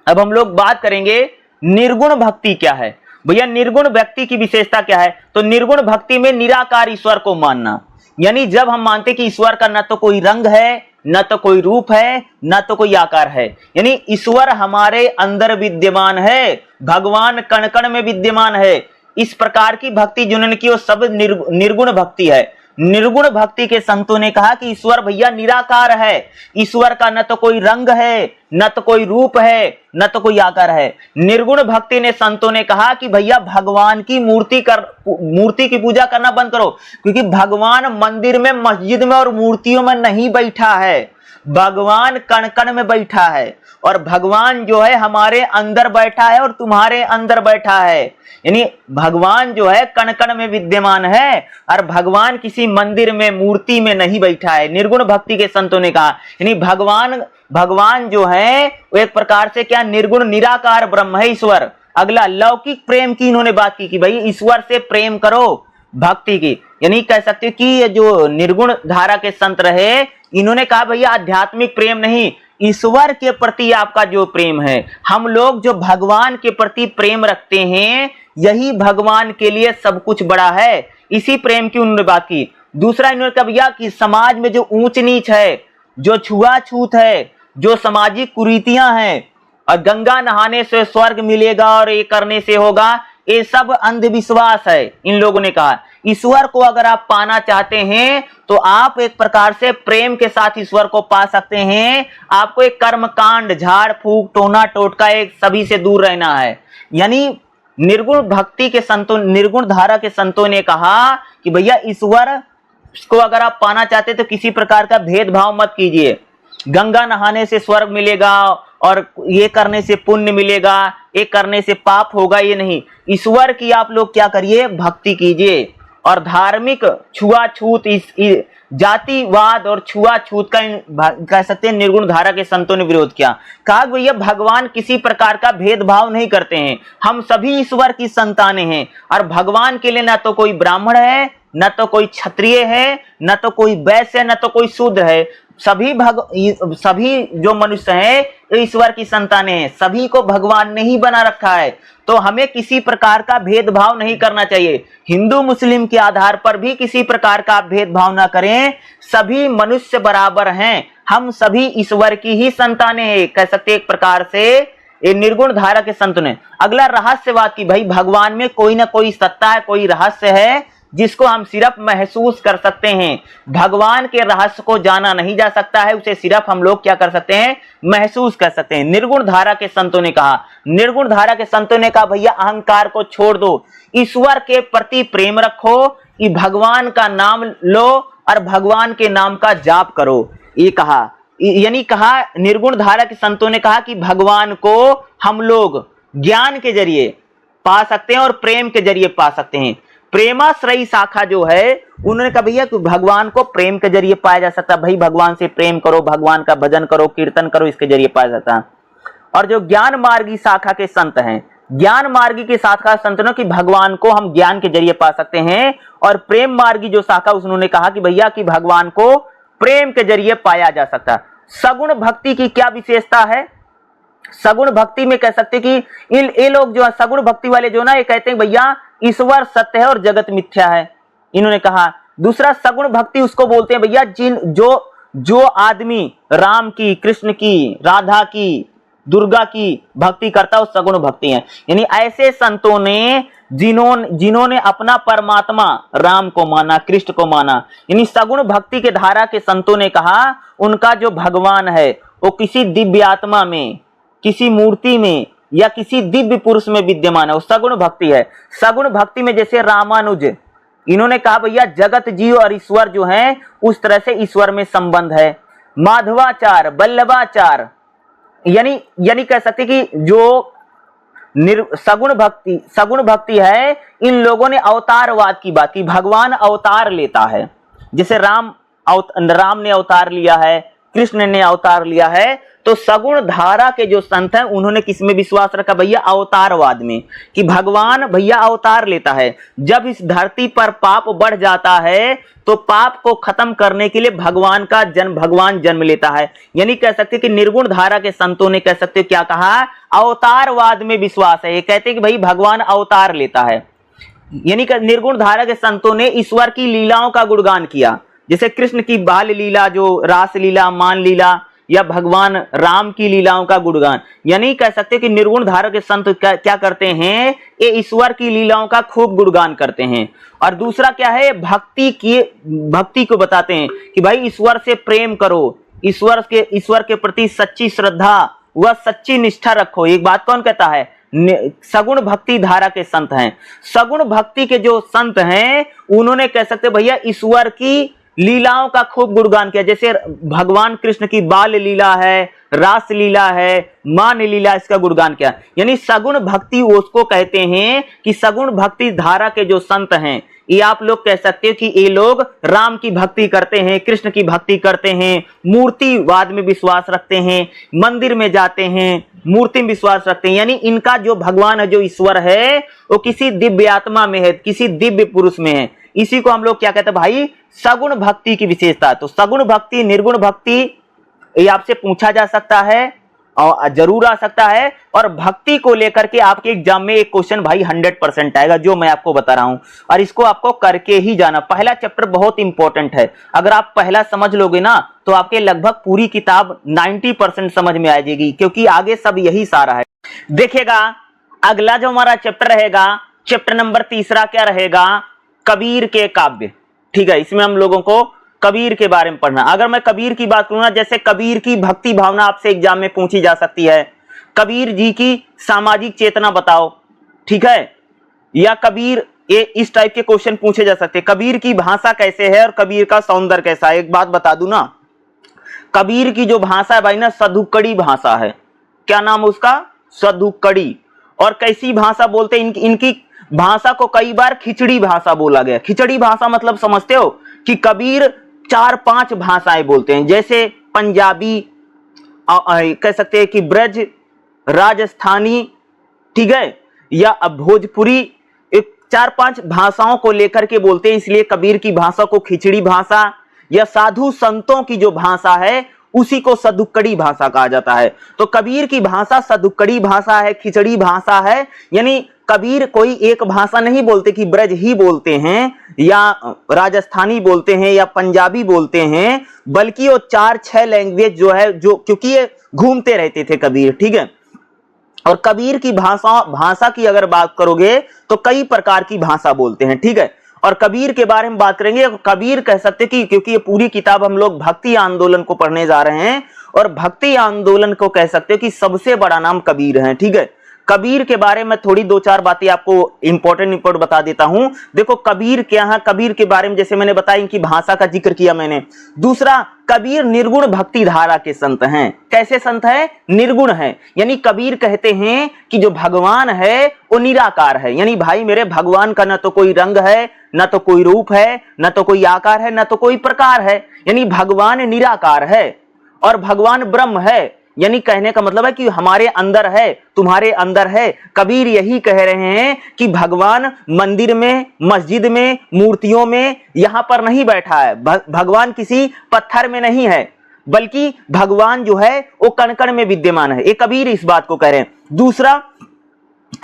अब हम लोग बात करेंगे निर्गुण भक्ति क्या है। भैया निर्गुण व्यक्ति की विशेषता क्या है, तो निर्गुण भक्ति में निराकार ईश्वर को मानना। यानी जब हम मानते कि ईश्वर का न तो कोई रंग है, न तो कोई रूप है, न तो कोई आकार है, यानी ईश्वर हमारे अंदर विद्यमान है, भगवान कण कण में विद्यमान है। इस प्रकार की भक्ति जिन्होंने की वो सब निर्गुण भक्ति है। निर्गुण भक्ति के संतों ने कहा कि ईश्वर भैया निराकार है, ईश्वर का न तो कोई रंग है, न तो कोई रूप है, न तो कोई आकार है। निर्गुण भक्ति ने संतों ने कहा कि भैया भगवान की मूर्ति की पूजा करना बंद करो, क्योंकि भगवान मंदिर में, मस्जिद में और मूर्तियों में नहीं बैठा है, भगवान कण कण में बैठा है। और भगवान जो है हमारे अंदर बैठा है और तुम्हारे अंदर बैठा है, यानी भगवान जो है कण कण में विद्यमान है और भगवान किसी मंदिर में, मूर्ति में नहीं बैठा है। निर्गुण भक्ति के संतों ने कहा, यानी भगवान जो है वो एक प्रकार से क्या, निर्गुण निराकार ब्रह्म है ईश्वर। अगला, लौकिक प्रेम की इन्होंने बात की कि भाई ईश्वर से प्रेम करो, भक्ति की। यानी कह सकते हो कि ये जो निर्गुण धारा के संत रहे, इन्होंने कहा भैया आध्यात्मिक प्रेम नहीं, ईश्वर के प्रति आपका जो प्रेम है, हम लोग जो भगवान के प्रति प्रेम रखते हैं, यही भगवान के लिए सब कुछ बड़ा है। इसी प्रेम की उन्होंने बात की। दूसरा इन्होंने कहा भैया कि समाज में जो ऊंच नीच है, जो छुआछूत है, जो सामाजिक कुरीतियां हैं, और गंगा नहाने से स्वर्ग मिलेगा और ये करने से होगा, ये सब अंधविश्वास है। इन लोगों ने कहा ईश्वर को अगर आप पाना चाहते हैं तो आप एक प्रकार से प्रेम के साथ ईश्वर को पा सकते हैं। आपको एक कर्म कांड, झाड़ फूक, टोना टोटका, एक सभी से दूर रहना है। यानी निर्गुण भक्ति के संतों, निर्गुण धारा के संतों ने कहा कि भैया ईश्वर को अगर आप पाना चाहते तो किसी प्रकार का भेदभाव मत कीजिए। गंगा नहाने से स्वर्ग मिलेगा और ये करने से पुण्य मिलेगा, ये करने से पाप होगा, ये नहीं। ईश्वर की आप लोग क्या करिए, भक्ति कीजिए। और धार्मिक छुआछूत, इस जातिवाद और छुआछूत का कह सकते हैं निर्गुण धारा के संतों ने विरोध किया। कहा भैया भगवान किसी प्रकार का भेदभाव नहीं करते हैं, हम सभी ईश्वर की संतानें हैं। और भगवान के लिए ना तो कोई ब्राह्मण है, न तो कोई क्षत्रिय है, न तो कोई वैश्य है, न तो कोई शूद्र है। सभी जो मनुष्य हैं ईश्वर की संतानें हैं, सभी को भगवान ने ही बना रखा है। तो हमें किसी प्रकार का भेदभाव नहीं करना चाहिए। हिंदू मुस्लिम के आधार पर भी किसी प्रकार का भेदभाव ना करें, सभी मनुष्य बराबर हैं, हम सभी ईश्वर की ही संतानें हैं, कह सकते एक प्रकार से ये निर्गुण धारा के संत ने। अगला रहस्यवाद की, भाई भगवान में कोई ना कोई सत्ता है, कोई रहस्य है जिसको हम सिर्फ महसूस कर सकते हैं। भगवान के रहस्य को जाना नहीं जा सकता है, उसे सिर्फ हम लोग क्या कर सकते हैं, महसूस कर सकते हैं। निर्गुण धारा के संतों ने कहा, निर्गुण धारा के संतों ने कहा भैया अहंकार को छोड़ दो, ईश्वर के प्रति प्रेम रखो, कि भगवान का नाम लो और भगवान के नाम का जाप करो। ये कहा, यानी कहा निर्गुण धारा के संतों ने कहा कि भगवान को हम लोग ज्ञान के जरिए पा सकते हैं और प्रेम के जरिए पा सकते हैं। प्रेमाश्रयी शाखा जो है उन्होंने कहा भैया कि भगवान को प्रेम के जरिए पाया जा सकता है, भाई भगवान से प्रेम करो, भगवान का भजन करो, कीर्तन करो, इसके जरिए पाया जाता है। और जो ज्ञान मार्गी शाखा के संत हैं, ज्ञान मार्गी के शाखा संतों कि भगवान को हम ज्ञान के जरिए पा सकते हैं, और प्रेम मार्गी जो शाखा उन्होंने कहा कि भैया कि भगवान को प्रेम के जरिए पाया जा सकता है। सगुण भक्ति की क्या विशेषता है? सगुण भक्ति में कह सकते कि ये लोग जो है सगुण भक्ति वाले जो ना, ये कहते हैं भैया ईश्वर सत्य है और जगत मिथ्या है, इन्होंने कहा। दूसरा सगुण भक्ति उसको बोलते हैं भैया जो आदमी राम की, कृष्ण की, राधा की, दुर्गा की भक्ति करता है, वो सगुण भक्ति है। यानी ऐसे संतों ने जिन्होंने अपना परमात्मा राम को माना, कृष्ण को माना, यानी सगुण भक्ति के धारा के संतों ने कहा उनका जो भगवान है वो किसी दिव्य आत्मा में, किसी मूर्ति में या किसी दिव्य पुरुष में विद्यमान है, वो सगुण भक्ति है। सगुण भक्ति में जैसे रामानुज, इन्होंने कहा भैया जगत जीव और ईश्वर जो है उस तरह से ईश्वर में संबंध है। माधवाचार, वल्लभाचार, यानी कह सकते कि जो सगुण भक्ति है, इन लोगों ने अवतारवाद की बात की, भगवान अवतार लेता है। जैसे राम ने अवतार लिया है, कृष्ण ने अवतार लिया है, तो सगुण धारा के जो संत हैं उन्होंने किसमें विश्वास रखा भैया? अवतारवाद में, कि भगवान भैया अवतार लेता है। जब इस धरती पर पाप बढ़ जाता है तो पाप को खत्म करने के लिए भगवान जन्म लेता है। यानी कह सकते कि निर्गुण धारा के संतों ने कह सकते क्या कहा? अवतारवाद में विश्वास है। ये कहते हैं कि भाई भगवान अवतार लेता है। यानी कि निर्गुण धारा के संतों ने ईश्वर की लीलाओं का गुणगान किया, जैसे कृष्ण की बाल लीला, जो रास लीला, मान लीला, या भगवान राम की लीलाओं का गुणगान। यानी कह सकते कि निर्गुण धारा के संत क्या करते हैं? ये ईश्वर की लीलाओं का खूब गुणगान करते हैं। और दूसरा क्या है? भक्ति को बताते हैं कि भाई ईश्वर से प्रेम करो, ईश्वर के प्रति सच्ची श्रद्धा व सच्ची निष्ठा रखो। एक बात कौन कहता है? सगुण भक्ति धारा के संत हैं। सगुण भक्ति के जो संत हैं उन्होंने कह सकते भैया ईश्वर की लीलाओं का खूब गुणगान किया, जैसे भगवान कृष्ण की बाल लीला है, रास लीला है, मान लीला, इसका गुणगान किया। यानी सगुण भक्ति उसको कहते हैं कि सगुण भक्ति धारा के जो संत हैं, ये आप लोग कह सकते हो कि ये लोग राम की भक्ति करते हैं, कृष्ण की भक्ति करते हैं, मूर्तिवाद में विश्वास रखते हैं, मंदिर में जाते हैं, मूर्ति में विश्वास रखते हैं। यानी इनका जो भगवान है, जो ईश्वर है, वो किसी दिव्य आत्मा में है, किसी दिव्य पुरुष में है। इसी को हम लोग क्या कहते हैं भाई? सगुण भक्ति की विशेषता। तो सगुण भक्ति, निर्गुण भक्ति, ये आपसे पूछा जा सकता है और जरूर आ सकता है। और भक्ति को लेकर के आपके एग्जाम में एक क्वेश्चन भाई 100% आएगा, जो मैं आपको बता रहा हूं, और इसको आपको करके ही जाना। पहला चैप्टर बहुत इंपॉर्टेंट है, अगर आप पहला समझ लोगे ना तो आपके लगभग पूरी किताब 90% समझ में आ जाएगी, क्योंकि आगे सब यही सारा है। देखिएगा अगला जो हमारा चैप्टर रहेगा, चैप्टर नंबर 3 क्या रहेगा? कबीर के काव्य। ठीक है, इसमें हम लोगों को कबीर के बारे में पढ़ना। अगर मैं कबीर की बात करूं ना, जैसे कबीर की भक्ति भावना आपसे एग्जाम में पूछी जा सकती है, कबीर जी की सामाजिक चेतना बताओ, ठीक है, या कबीर, ये इस टाइप के क्वेश्चन पूछे जा सकते हैं। कबीर की भाषा कैसे है और कबीर का सौंदर्य कैसा है? एक बात बता दूं ना, कबीर की जो भाषा है भाई ना, सधुक्कड़ी भाषा है। क्या नाम उसका? सधुक्कड़ी। और कैसी भाषा बोलते हैं? इनकी भाषा को कई बार खिचड़ी भाषा बोला गया। खिचड़ी भाषा मतलब समझते हो कि कबीर 4-5 भाषाएं बोलते हैं, जैसे पंजाबी, कह सकते हैं कि ब्रज, राजस्थानी, ठीक है, या भोजपुरी, 4-5 भाषाओं को लेकर के बोलते हैं। इसलिए कबीर की भाषा को खिचड़ी भाषा, या साधु संतों की जो भाषा है उसी को सधुक्कड़ी भाषा कहा जाता है। तो कबीर की भाषा सधुक्कड़ी भाषा है, खिचड़ी भाषा है। यानी कबीर कोई एक भाषा नहीं बोलते कि ब्रज ही बोलते हैं या राजस्थानी बोलते हैं या पंजाबी बोलते हैं, बल्कि वो 4-6 लैंग्वेज जो है, जो क्योंकि ये घूमते रहते थे कबीर, ठीक है। और कबीर की भाषा की अगर बात करोगे तो कई प्रकार की भाषा बोलते हैं, ठीक है। और कबीर के बारे में बात करेंगे। कबीर कह सकते कि क्योंकि ये पूरी किताब हम लोग भक्ति आंदोलन को पढ़ने जा रहे हैं, और भक्ति आंदोलन को कह सकते हो कि सबसे बड़ा नाम कबीर है, ठीक है। कबीर के बारे में थोड़ी दो चार बातें आपको इंपॉर्टेंट बता देता हूं। देखो कबीर क्या है, कबीर के बारे में जैसे मैंने बताया इनकी भाषा का जिक्र किया मैंने। दूसरा, कबीर निर्गुण भक्ति धारा के संत हैं। कैसे संत है? निर्गुण है। यानी कबीर कहते हैं कि जो भगवान है वो निराकार है। यानी भाई मेरे भगवान का न तो कोई रंग है, न तो कोई रूप है, न तो कोई आकार है, न तो कोई प्रकार है। यानी भगवान निराकार है और भगवान ब्रह्म है। यानी कहने का मतलब है कि हमारे अंदर है, तुम्हारे अंदर है। कबीर यही कह रहे हैं कि भगवान मंदिर में, मस्जिद में, मूर्तियों में यहां पर नहीं बैठा है। भगवान किसी पत्थर में नहीं है, बल्कि भगवान जो है वो कण कण में विद्यमान है। ये कबीर इस बात को कह रहे हैं। दूसरा,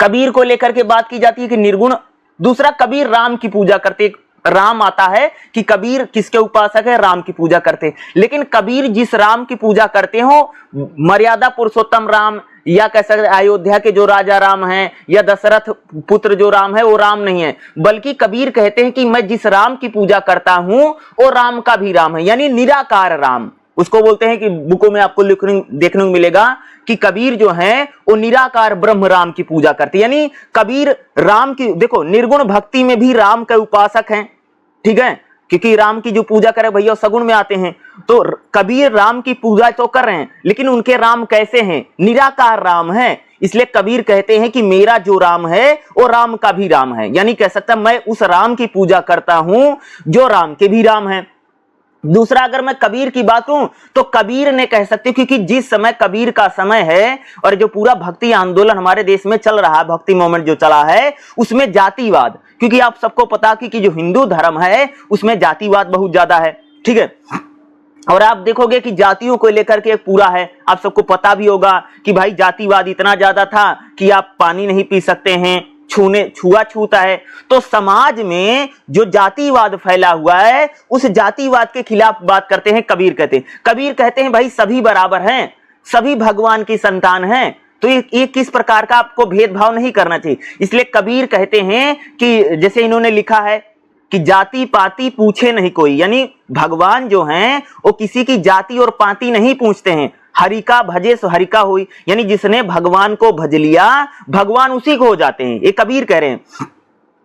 कबीर को लेकर के बात की जाती है कि निर्गुण। दूसरा, कबीर राम की पूजा करते। राम आता है कि कबीर किसके उपासक है? राम की पूजा करते। लेकिन कबीर जिस राम की पूजा करते हो, मर्यादा पुरुषोत्तम राम, या कह सकते अयोध्या के जो राजा राम हैं, या दशरथ पुत्र जो राम है, वो राम नहीं है। बल्कि कबीर कहते हैं कि मैं जिस राम की पूजा करता हूं वो राम का भी राम है, यानी निराकार राम। उसको बोलते हैं कि बुकों में आपको देखने को मिलेगा कि कबीर जो है वो निराकार ब्रह्म राम की पूजा करते। यानी कबीर राम की, देखो निर्गुण भक्ति में भी राम के उपासक हैं, ठीक है, क्योंकि राम की जो पूजा करे भैया सगुण में आते हैं। तो कबीर राम की पूजा तो कर रहे हैं, लेकिन उनके राम कैसे हैं? निराकार राम है। इसलिए कबीर कहते हैं कि मेरा जो राम है वो राम का भी राम है। यानी कह सकता मैं उस राम की पूजा करता हूं जो राम के भी राम है। दूसरा, अगर मैं कबीर की बात करूं तो कबीर ने कह सकते, क्योंकि जिस समय कबीर का समय है और जो पूरा भक्ति आंदोलन हमारे देश में चल रहा है, भक्ति मूवमेंट जो चला है, उसमें जातिवाद, क्योंकि आप सबको पता कि जो हिंदू धर्म है उसमें जातिवाद बहुत ज्यादा है, ठीक है। और आप देखोगे कि जातियों को लेकर के एक पूरा है, आप सबको पता भी होगा कि भाई जातिवाद इतना ज्यादा था कि आप पानी नहीं पी सकते हैं, छुआछूत है। तो समाज में जो जातिवाद फैला हुआ है उस जातिवाद के खिलाफ बात करते हैं कबीर कहते हैं भाई सभी बराबर हैं, सभी भगवान की संतान हैं। तो ये किस प्रकार का आपको भेदभाव नहीं करना चाहिए। इसलिए कबीर कहते हैं कि जैसे इन्होंने लिखा है कि जाति पाति पूछे नहीं कोई, यानी भगवान जो हैं वो किसी की जाति और पाति नहीं पूछते हैं। हरि का भजे सो हरि का होई, यानी जिसने भगवान को भज लिया भगवान उसी को हो जाते हैं। ये कबीर कह रहे हैं।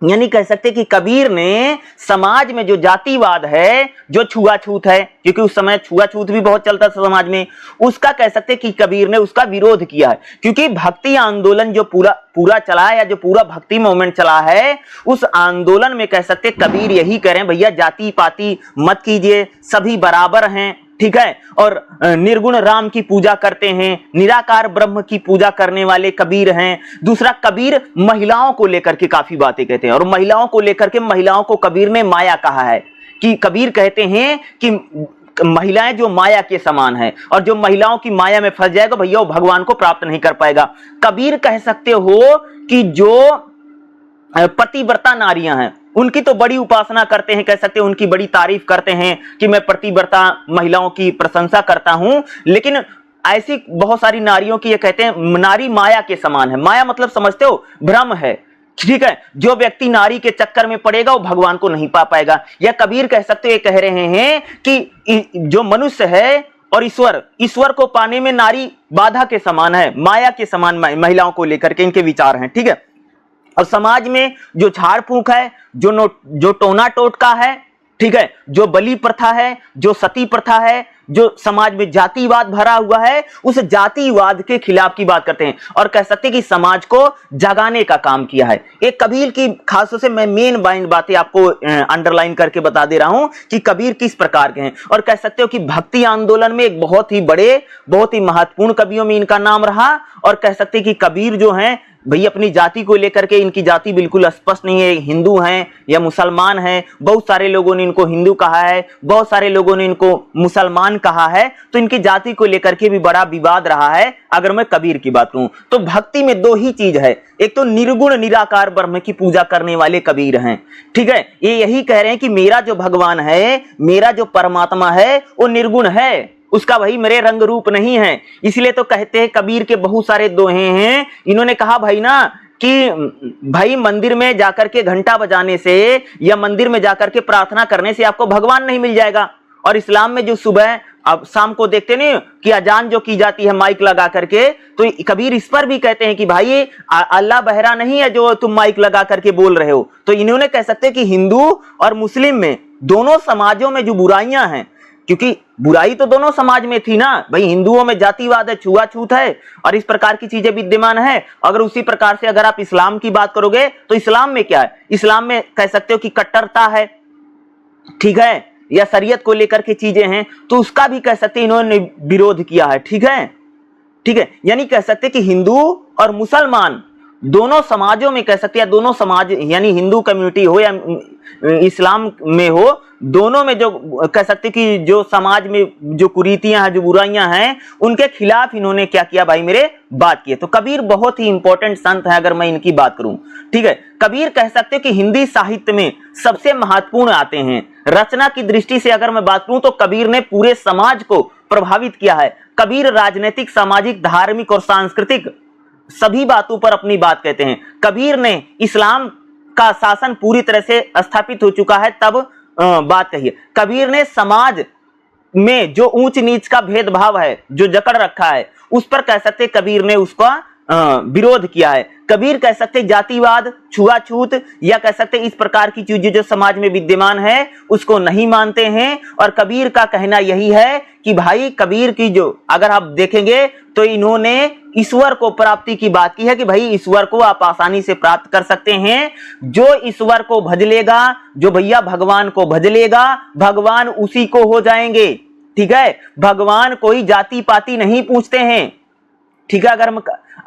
यानी कह सकते कि कबीर ने समाज में जो जातिवाद है, जो छुआछूत है, क्योंकि उस समय छुआछूत भी बहुत चलता था समाज में, उसका कह सकते कि कबीर ने उसका विरोध किया है। क्योंकि भक्ति आंदोलन जो पूरा चला है, या जो पूरा भक्ति मूवमेंट चला है, उस आंदोलन में कह सकते कबीर यही कह रहे हैं भैया जाति पाति मत कीजिए, सभी बराबर हैं, ठीक है। और निर्गुण राम की पूजा करते हैं, निराकार ब्रह्म की पूजा करने वाले कबीर हैं। दूसरा, कबीर महिलाओं को लेकर के काफी बातें कहते हैं, और महिलाओं को लेकर के महिलाओं को कबीर ने माया कहा है। कि कबीर कहते हैं कि महिलाएं जो माया के समान है, और जो महिलाओं की माया में फंस जाएगा भैया वो भगवान को प्राप्त नहीं कर पाएगा। कबीर कह सकते हो कि जो पतिव्रता नारियां हैं उनकी तो बड़ी उपासना करते हैं, कह सकते हैं उनकी बड़ी तारीफ करते हैं कि मैं पतिव्रता महिलाओं की प्रशंसा करता हूं। लेकिन ऐसी बहुत सारी नारियों की ये कहते हैं नारी माया के समान है। माया मतलब समझते हो, भ्रम है, ठीक है। जो व्यक्ति नारी के चक्कर में पड़ेगा वो भगवान को नहीं पा पाएगा। या कबीर कह सकते हो, कह रहे हैं कि जो मनुष्य है और ईश्वर को पाने में नारी बाधा के समान है, माया के समान महिलाओं को लेकर के इनके विचार हैं, ठीक है। और समाज में जो झाड़ फूंक है, जो टोना टोटका है, ठीक है, जो बलि प्रथा है, जो सती प्रथा है, जो समाज में जातिवाद भरा हुआ है, उस जातिवाद के खिलाफ की बात करते हैं। और कह सकते हैं कि समाज को जगाने का काम किया है। एक कबीर की खासतौर से मैं मेन बातें आपको अंडरलाइन करके बता दे रहा हूं कि कबीर किस प्रकार के हैं। और कह सकते हो कि भक्ति आंदोलन में एक बहुत ही बड़े, बहुत ही महत्वपूर्ण कवियों में इनका नाम रहा। और कह सकते हैं कि कबीर जो हैं भाई अपनी जाति को लेकर के, इनकी जाति बिल्कुल स्पष्ट नहीं है, हिंदू हैं या मुसलमान हैं। बहुत सारे लोगों ने इनको हिंदू कहा है, बहुत सारे लोगों ने इनको मुसलमान कहा है। तो इनकी जाति को लेकर के भी बड़ा विवाद रहा है। अगर मैं कबीर की बात करूं तो भक्ति में दो ही चीज है, एक तो निर्गुण निराकार ब्रह्म की पूजा करने वाले कबीर हैं, ठीक है। ये यही कह रहे हैं कि मेरा जो भगवान है, मेरा जो परमात्मा है वो निर्गुण है, उसका वही मेरे रंग रूप नहीं है। इसलिए तो कहते हैं कबीर के बहुत सारे दोहे हैं। इन्होंने कहा भाई ना कि भाई मंदिर में जाकर के घंटा बजाने से या मंदिर में जाकर के प्रार्थना करने से आपको भगवान नहीं मिल जाएगा। और इस्लाम में जो सुबह अब शाम को देखते नहीं कि अजान जो की जाती है माइक लगा करके, तो कबीर इस पर भी कहते हैं कि भाई अल्लाह बहरा नहीं है जो तुम माइक लगा करके बोल रहे हो। तो इन्होंने कह सकते हैं कि हिंदू और मुस्लिम में दोनों समाजों में जो बुराइयां हैं, क्योंकि बुराई तो दोनों समाज में थी ना भाई, हिंदुओं में जातिवाद है, छुआछूत है और इस प्रकार की चीजें विद्यमान है। अगर उसी प्रकार से अगर आप इस्लाम की बात करोगे तो इस्लाम में क्या है, इस्लाम में कह सकते हो कि कट्टरता है, ठीक है, या शरीयत को लेकर के चीजें हैं, तो उसका भी कह सकते हैं इन्होंने विरोध किया है, ठीक है, ठीक है। यानी कह सकते हैं कि हिंदू और मुसलमान दोनों समाजों में कह सकते हैं, दोनों समाज यानी हिंदू कम्युनिटी हो या इस्लाम में हो, दोनों में जो कह सकते कि जो समाज में जो कुरीतियां हैं, जो बुराइयां हैं, उनके खिलाफ इन्होंने क्या किया भाई मेरे, बात की। तो कबीर बहुत ही इंपॉर्टेंट संत है अगर मैं इनकी बात करूं, ठीक है। कबीर कह सकते कि हिंदी साहित्य में सबसे महत्वपूर्ण आते हैं। रचना की दृष्टि से अगर मैं बात करूं तो कबीर ने पूरे समाज को प्रभावित किया है। कबीर राजनीतिक, सामाजिक, धार्मिक और सांस्कृतिक सभी बातों पर अपनी बात कहते हैं। कबीर ने इस्लाम का शासन पूरी तरह से स्थापित हो चुका है तब बात कहिए। कबीर ने समाज में जो ऊंच नीच का भेदभाव है, जो जकड़ रखा है, उस पर कह सकते कबीर ने उसका विरोध किया है। कबीर कह सकते जातिवाद, छुआछूत या कह सकते इस प्रकार की चीजें जो समाज में विद्यमान है उसको नहीं मानते हैं। और कबीर का कहना यही है कि भाई कबीर की जो अगर आप देखेंगे तो इन्होंने ईश्वर को प्राप्ति की बात की है कि भाई ईश्वर को आप आसानी से प्राप्त कर सकते हैं। जो ईश्वर को भज लेगा, जो भैया भगवान को भज लेगा, भगवान उसी को हो जाएंगे, ठीक है। भगवान कोई जाति पाति नहीं पूछते हैं, ठीक है।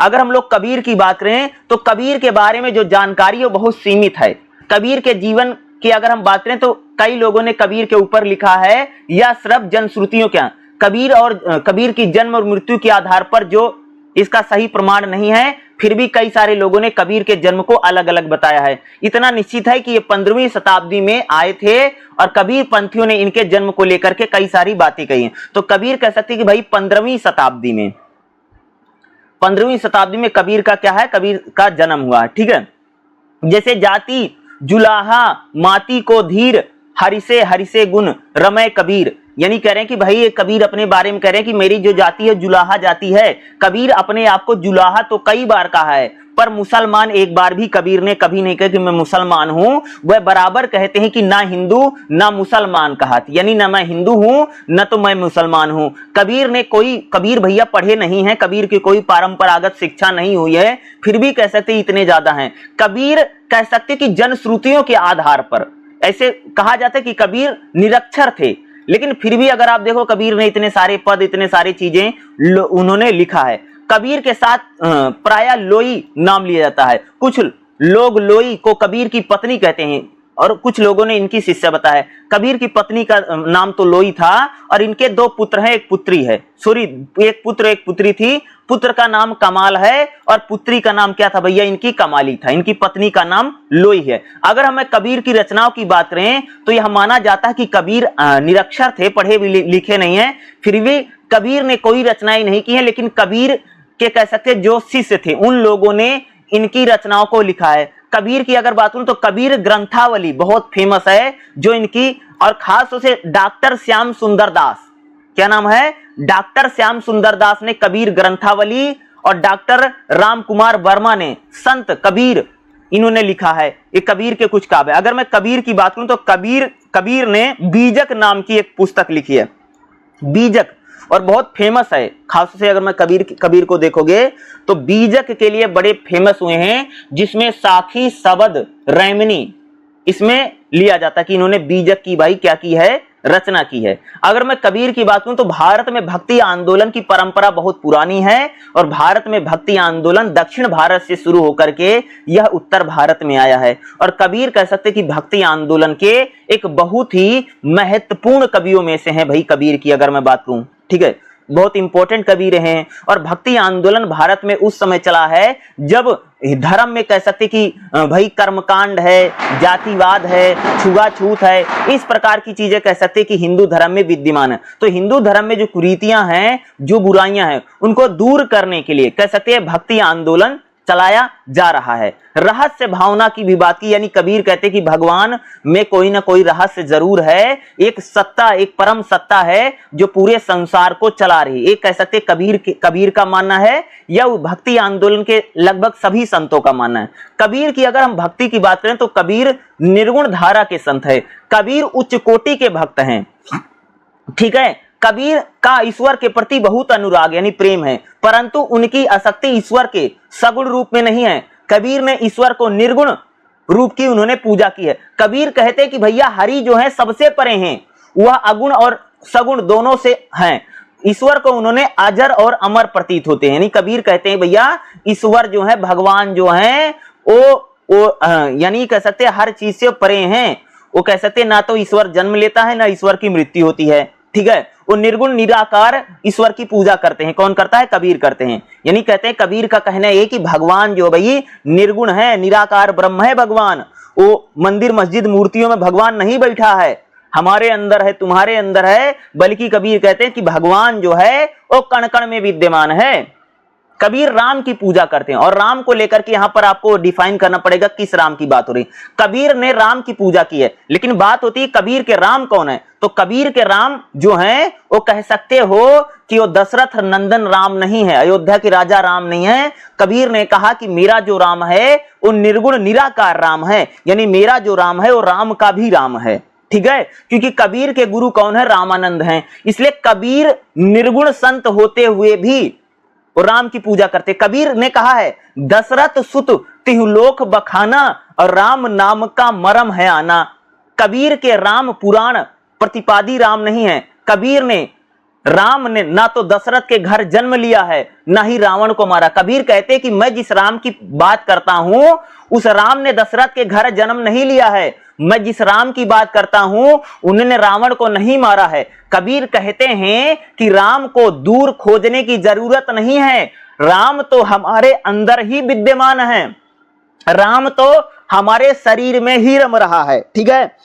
अगर हम लोग कबीर की बात करें तो कबीर के बारे में जो जानकारी है बहुत सीमित है। कबीर के जीवन की अगर हम बात करें तो कई लोगों ने कबीर के ऊपर लिखा है या सिर्फ जनश्रुतियों क्या, कबीर और कबीर की जन्म और मृत्यु के आधार पर जो इसका सही प्रमाण नहीं है, फिर भी कई सारे लोगों ने कबीर के जन्म को अलग अलग बताया है। इतना निश्चित है कि ये 15वीं शताब्दी में आए थे और कबीर पंथियों ने इनके जन्म को लेकर के कई सारी बातें कही हैं। तो कबीर कह सकते हैं कि भाई 15वीं शताब्दी में कबीर का क्या है, कबीर का जन्म हुआ है, ठीक है। जैसे जाति जुलाहा माती को धीर, हरिसे गुण रमय कबीर, यानी कह रहे हैं कि भाई ये कबीर अपने बारे में कह रहे हैं कि मेरी जो जाति है जुलाहा जाति है। कबीर अपने आप को जुलाहा तो कई बार कहा है, पर मुसलमान एक बार भी कबीर ने कभी नहीं कहा कि मैं मुसलमान हूं। वह बराबर कहते हैं कि ना हिंदू ना मुसलमान कहा, यानी ना मैं हिंदू हूं न तो मैं मुसलमान हूं। कबीर भैया पढ़े नहीं है, कबीर की कोई परंपरागत शिक्षा नहीं हुई है, फिर भी कह सकते इतने ज्यादा हैं। कबीर कह सकते कि जनश्रुतियों के आधार पर ऐसे कहा जाता है कि कबीर निरक्षर थे, लेकिन फिर भी अगर आप देखो कबीर ने इतने सारे पद, इतने सारी चीजें उन्होंने लिखा है। कबीर के साथ प्रायः लोई नाम लिया जाता है। कुछ लोग लोई को कबीर की पत्नी कहते हैं और कुछ लोगों ने इनकी शिष्या बताया। कबीर की पत्नी का नाम तो लोई था और इनके 2 पुत्र हैं, एक पुत्री है, सॉरी एक पुत्र एक पुत्री थी। पुत्र का नाम कमाल है और पुत्री का नाम क्या था भैया, इनकी कमाली था। इनकी पत्नी का नाम लोई है। अगर हमें कबीर की रचनाओं की बात करें तो यह माना जाता है कि कबीर निरक्षर थे, पढ़े भी लिखे नहीं है, फिर भी कबीर ने कोई रचनाएं नहीं की है। लेकिन कबीर के कह सकते जो शिष्य थे उन लोगों ने इनकी रचनाओं को लिखा है। कबीर की अगर बात करूं तो कबीर ग्रंथावली बहुत फेमस है जो इनकी, और खास तौर से डॉक्टर श्याम सुंदर दास, क्या नाम है, डॉक्टर श्याम सुंदर दास ने कबीर ग्रंथावली, और डॉक्टर राम कुमार वर्मा ने संत कबीर इन्होंने लिखा है। ये कबीर के कुछ काव्य। अगर मैं कबीर की बात करूं तो कबीर ने बीजक नाम की एक पुस्तक लिखी है, बीजक, और बहुत फेमस है। खास से अगर मैं कबीर को देखोगे तो बीजक के लिए बड़े फेमस हुए हैं, जिसमें साखी शबद रैमनी इसमें लिया जाता है कि इन्होंने बीजक की भाई क्या की है, रचना की है। अगर मैं कबीर की बात करूं तो भारत में भक्ति आंदोलन की परंपरा बहुत पुरानी है और भारत में भक्ति आंदोलन दक्षिण भारत से शुरू होकर के यह उत्तर भारत में आया है। और कबीर कह सकते कि भक्ति आंदोलन के एक बहुत ही महत्वपूर्ण कवियों में से हैं भाई कबीर की अगर मैं बात करूं, ठीक है, बहुत इंपॉर्टेंट कवि रहे हैं। और भक्ति आंदोलन भारत में उस समय चला है जब धर्म में कह सकते कि भाई कर्मकांड है, जातिवाद है, छुआछूत है, इस प्रकार की चीजें कह सकते कि हिंदू धर्म में विद्यमान है। तो हिंदू धर्म में जो कुरीतियां हैं, जो बुराइयां हैं, उनको दूर करने के लिए कह सकते हैं भक्ति आंदोलन चलाया जा रहा है। रहस्य भावना की भी बात की, यानी कबीर कहते कि भगवान में कोई ना कोई रहस्य जरूर है, एक सत्ता, एक परम सत्ता है जो पूरे संसार को चला रही है। एक कह सकते कबीर का मानना है, या भक्ति आंदोलन के लगभग सभी संतों का मानना है। कबीर की अगर हम भक्ति की बात करें तो कबीर निर्गुण धारा के संत है, कबीर उच्च कोटि के भक्त हैं, ठीक है। कबीर का ईश्वर के प्रति बहुत अनुराग यानी प्रेम है, परंतु उनकी आसक्ति ईश्वर के सगुण रूप में नहीं है। कबीर ने ईश्वर को निर्गुण रूप की उन्होंने पूजा की है। कबीर कहते कि भैया हरि जो है सबसे परे हैं, वह अगुण और सगुण दोनों से हैं। ईश्वर को उन्होंने अजर और अमर प्रतीत होते हैं, यानी कबीर कहते हैं भैया ईश्वर जो है, भगवान जो है वो यानी कह सकते हैं हर चीज से परे हैं। वो कह सकते हैं ना तो ईश्वर जन्म लेता है, ना ईश्वर की मृत्यु होती है, ठीक है। वो निर्गुण निराकार ईश्वर की पूजा करते हैं। कौन करता है? कबीर करते हैं। यानी कहते हैं कबीर का कहना है कि भगवान जो भाई निर्गुण है, निराकार ब्रह्म है भगवान। वो मंदिर मस्जिद मूर्तियों में भगवान नहीं बैठा है, हमारे अंदर है, तुम्हारे अंदर है, बल्कि कबीर कहते हैं कि भगवान जो है वो कण कण में विद्यमान है। कबीर राम की पूजा करते हैं, और राम को लेकर के यहां पर आपको डिफाइन करना पड़ेगा किस राम की बात हो रही। कबीर ने राम की पूजा की है, लेकिन बात होती है कबीर के राम कौन है। तो कबीर के राम जो हैं वो कह सकते हो कि वो दशरथ नंदन राम नहीं है, अयोध्या के राजा राम नहीं है। कबीर ने कहा कि मेरा जो राम है वो निर्गुण निराकार राम है, यानी मेरा जो राम है वो राम का भी राम है, ठीक है। क्योंकि कबीर के गुरु कौन है? रामानंद हैं। इसलिए कबीर निर्गुण संत होते हुए भी और राम की पूजा करते। कबीर ने कहा है दशरथ सुत तिहुलोक बखाना और राम नाम का मरम है आना। कबीर के राम पुराण प्रतिपादी राम नहीं है। कबीर ने राम ने ना तो दशरथ के घर जन्म लिया है, ना ही रावण को मारा। कबीर कहते कि मैं जिस राम की बात करता हूं उस राम ने दशरथ के घर जन्म नहीं लिया है। मैं जिस राम की बात करता हूं उन्होंने रावण को नहीं मारा है। कबीर कहते हैं कि राम को दूर खोजने की जरूरत नहीं है, राम तो हमारे अंदर ही विद्यमान है, राम तो हमारे शरीर में ही रम रहा है, ठीक है।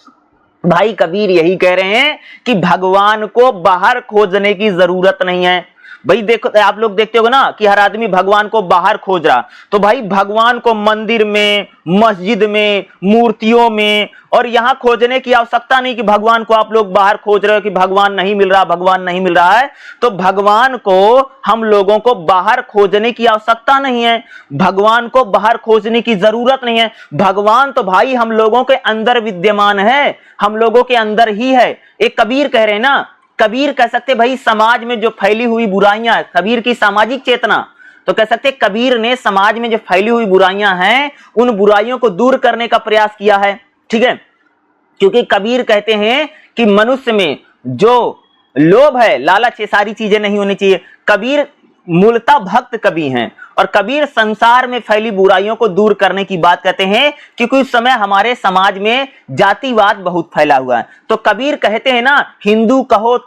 भाई कबीर यही कह रहे हैं कि भगवान को बाहर खोजने की जरूरत नहीं है। भाई देखो, आप लोग देखते हो ना कि हर आदमी भगवान को बाहर खोज रहा, तो भाई भगवान को मंदिर में, मस्जिद में, मूर्तियों में, और यहां खोजने की आवश्यकता नहीं कि भगवान को आप लोग बाहर खोज रहे हो कि भगवान नहीं मिल रहा, भगवान नहीं मिल रहा है। तो भगवान को हम लोगों को बाहर खोजने की आवश्यकता नहीं है, भगवान को बाहर खोजने की जरूरत नहीं है। भगवान तो भाई हम लोगों के अंदर विद्यमान है, हम लोगों के अंदर ही है। एक कबीर कह रहे हैं ना, कबीर कह सकते भाई समाज में जो फैली हुई बुराइयां, कबीर की सामाजिक चेतना, तो कह सकते कबीर ने समाज में जो फैली हुई बुराइयां हैं उन बुराइयों को दूर करने का प्रयास किया है, ठीक है। क्योंकि कबीर कहते हैं कि मनुष्य में जो लोभ है, लालच, ये सारी चीजें नहीं होनी चाहिए। कबीर मूलतः भक्त कवि हैं, और कबीर संसार में फैली बुराइयों को दूर करने की बात कहते हैं, क्योंकि उस समय हमारे समाज में जातिवाद बहुत फैला हुआ है। तो कबीर कहते हैं ना, हिंदू कहो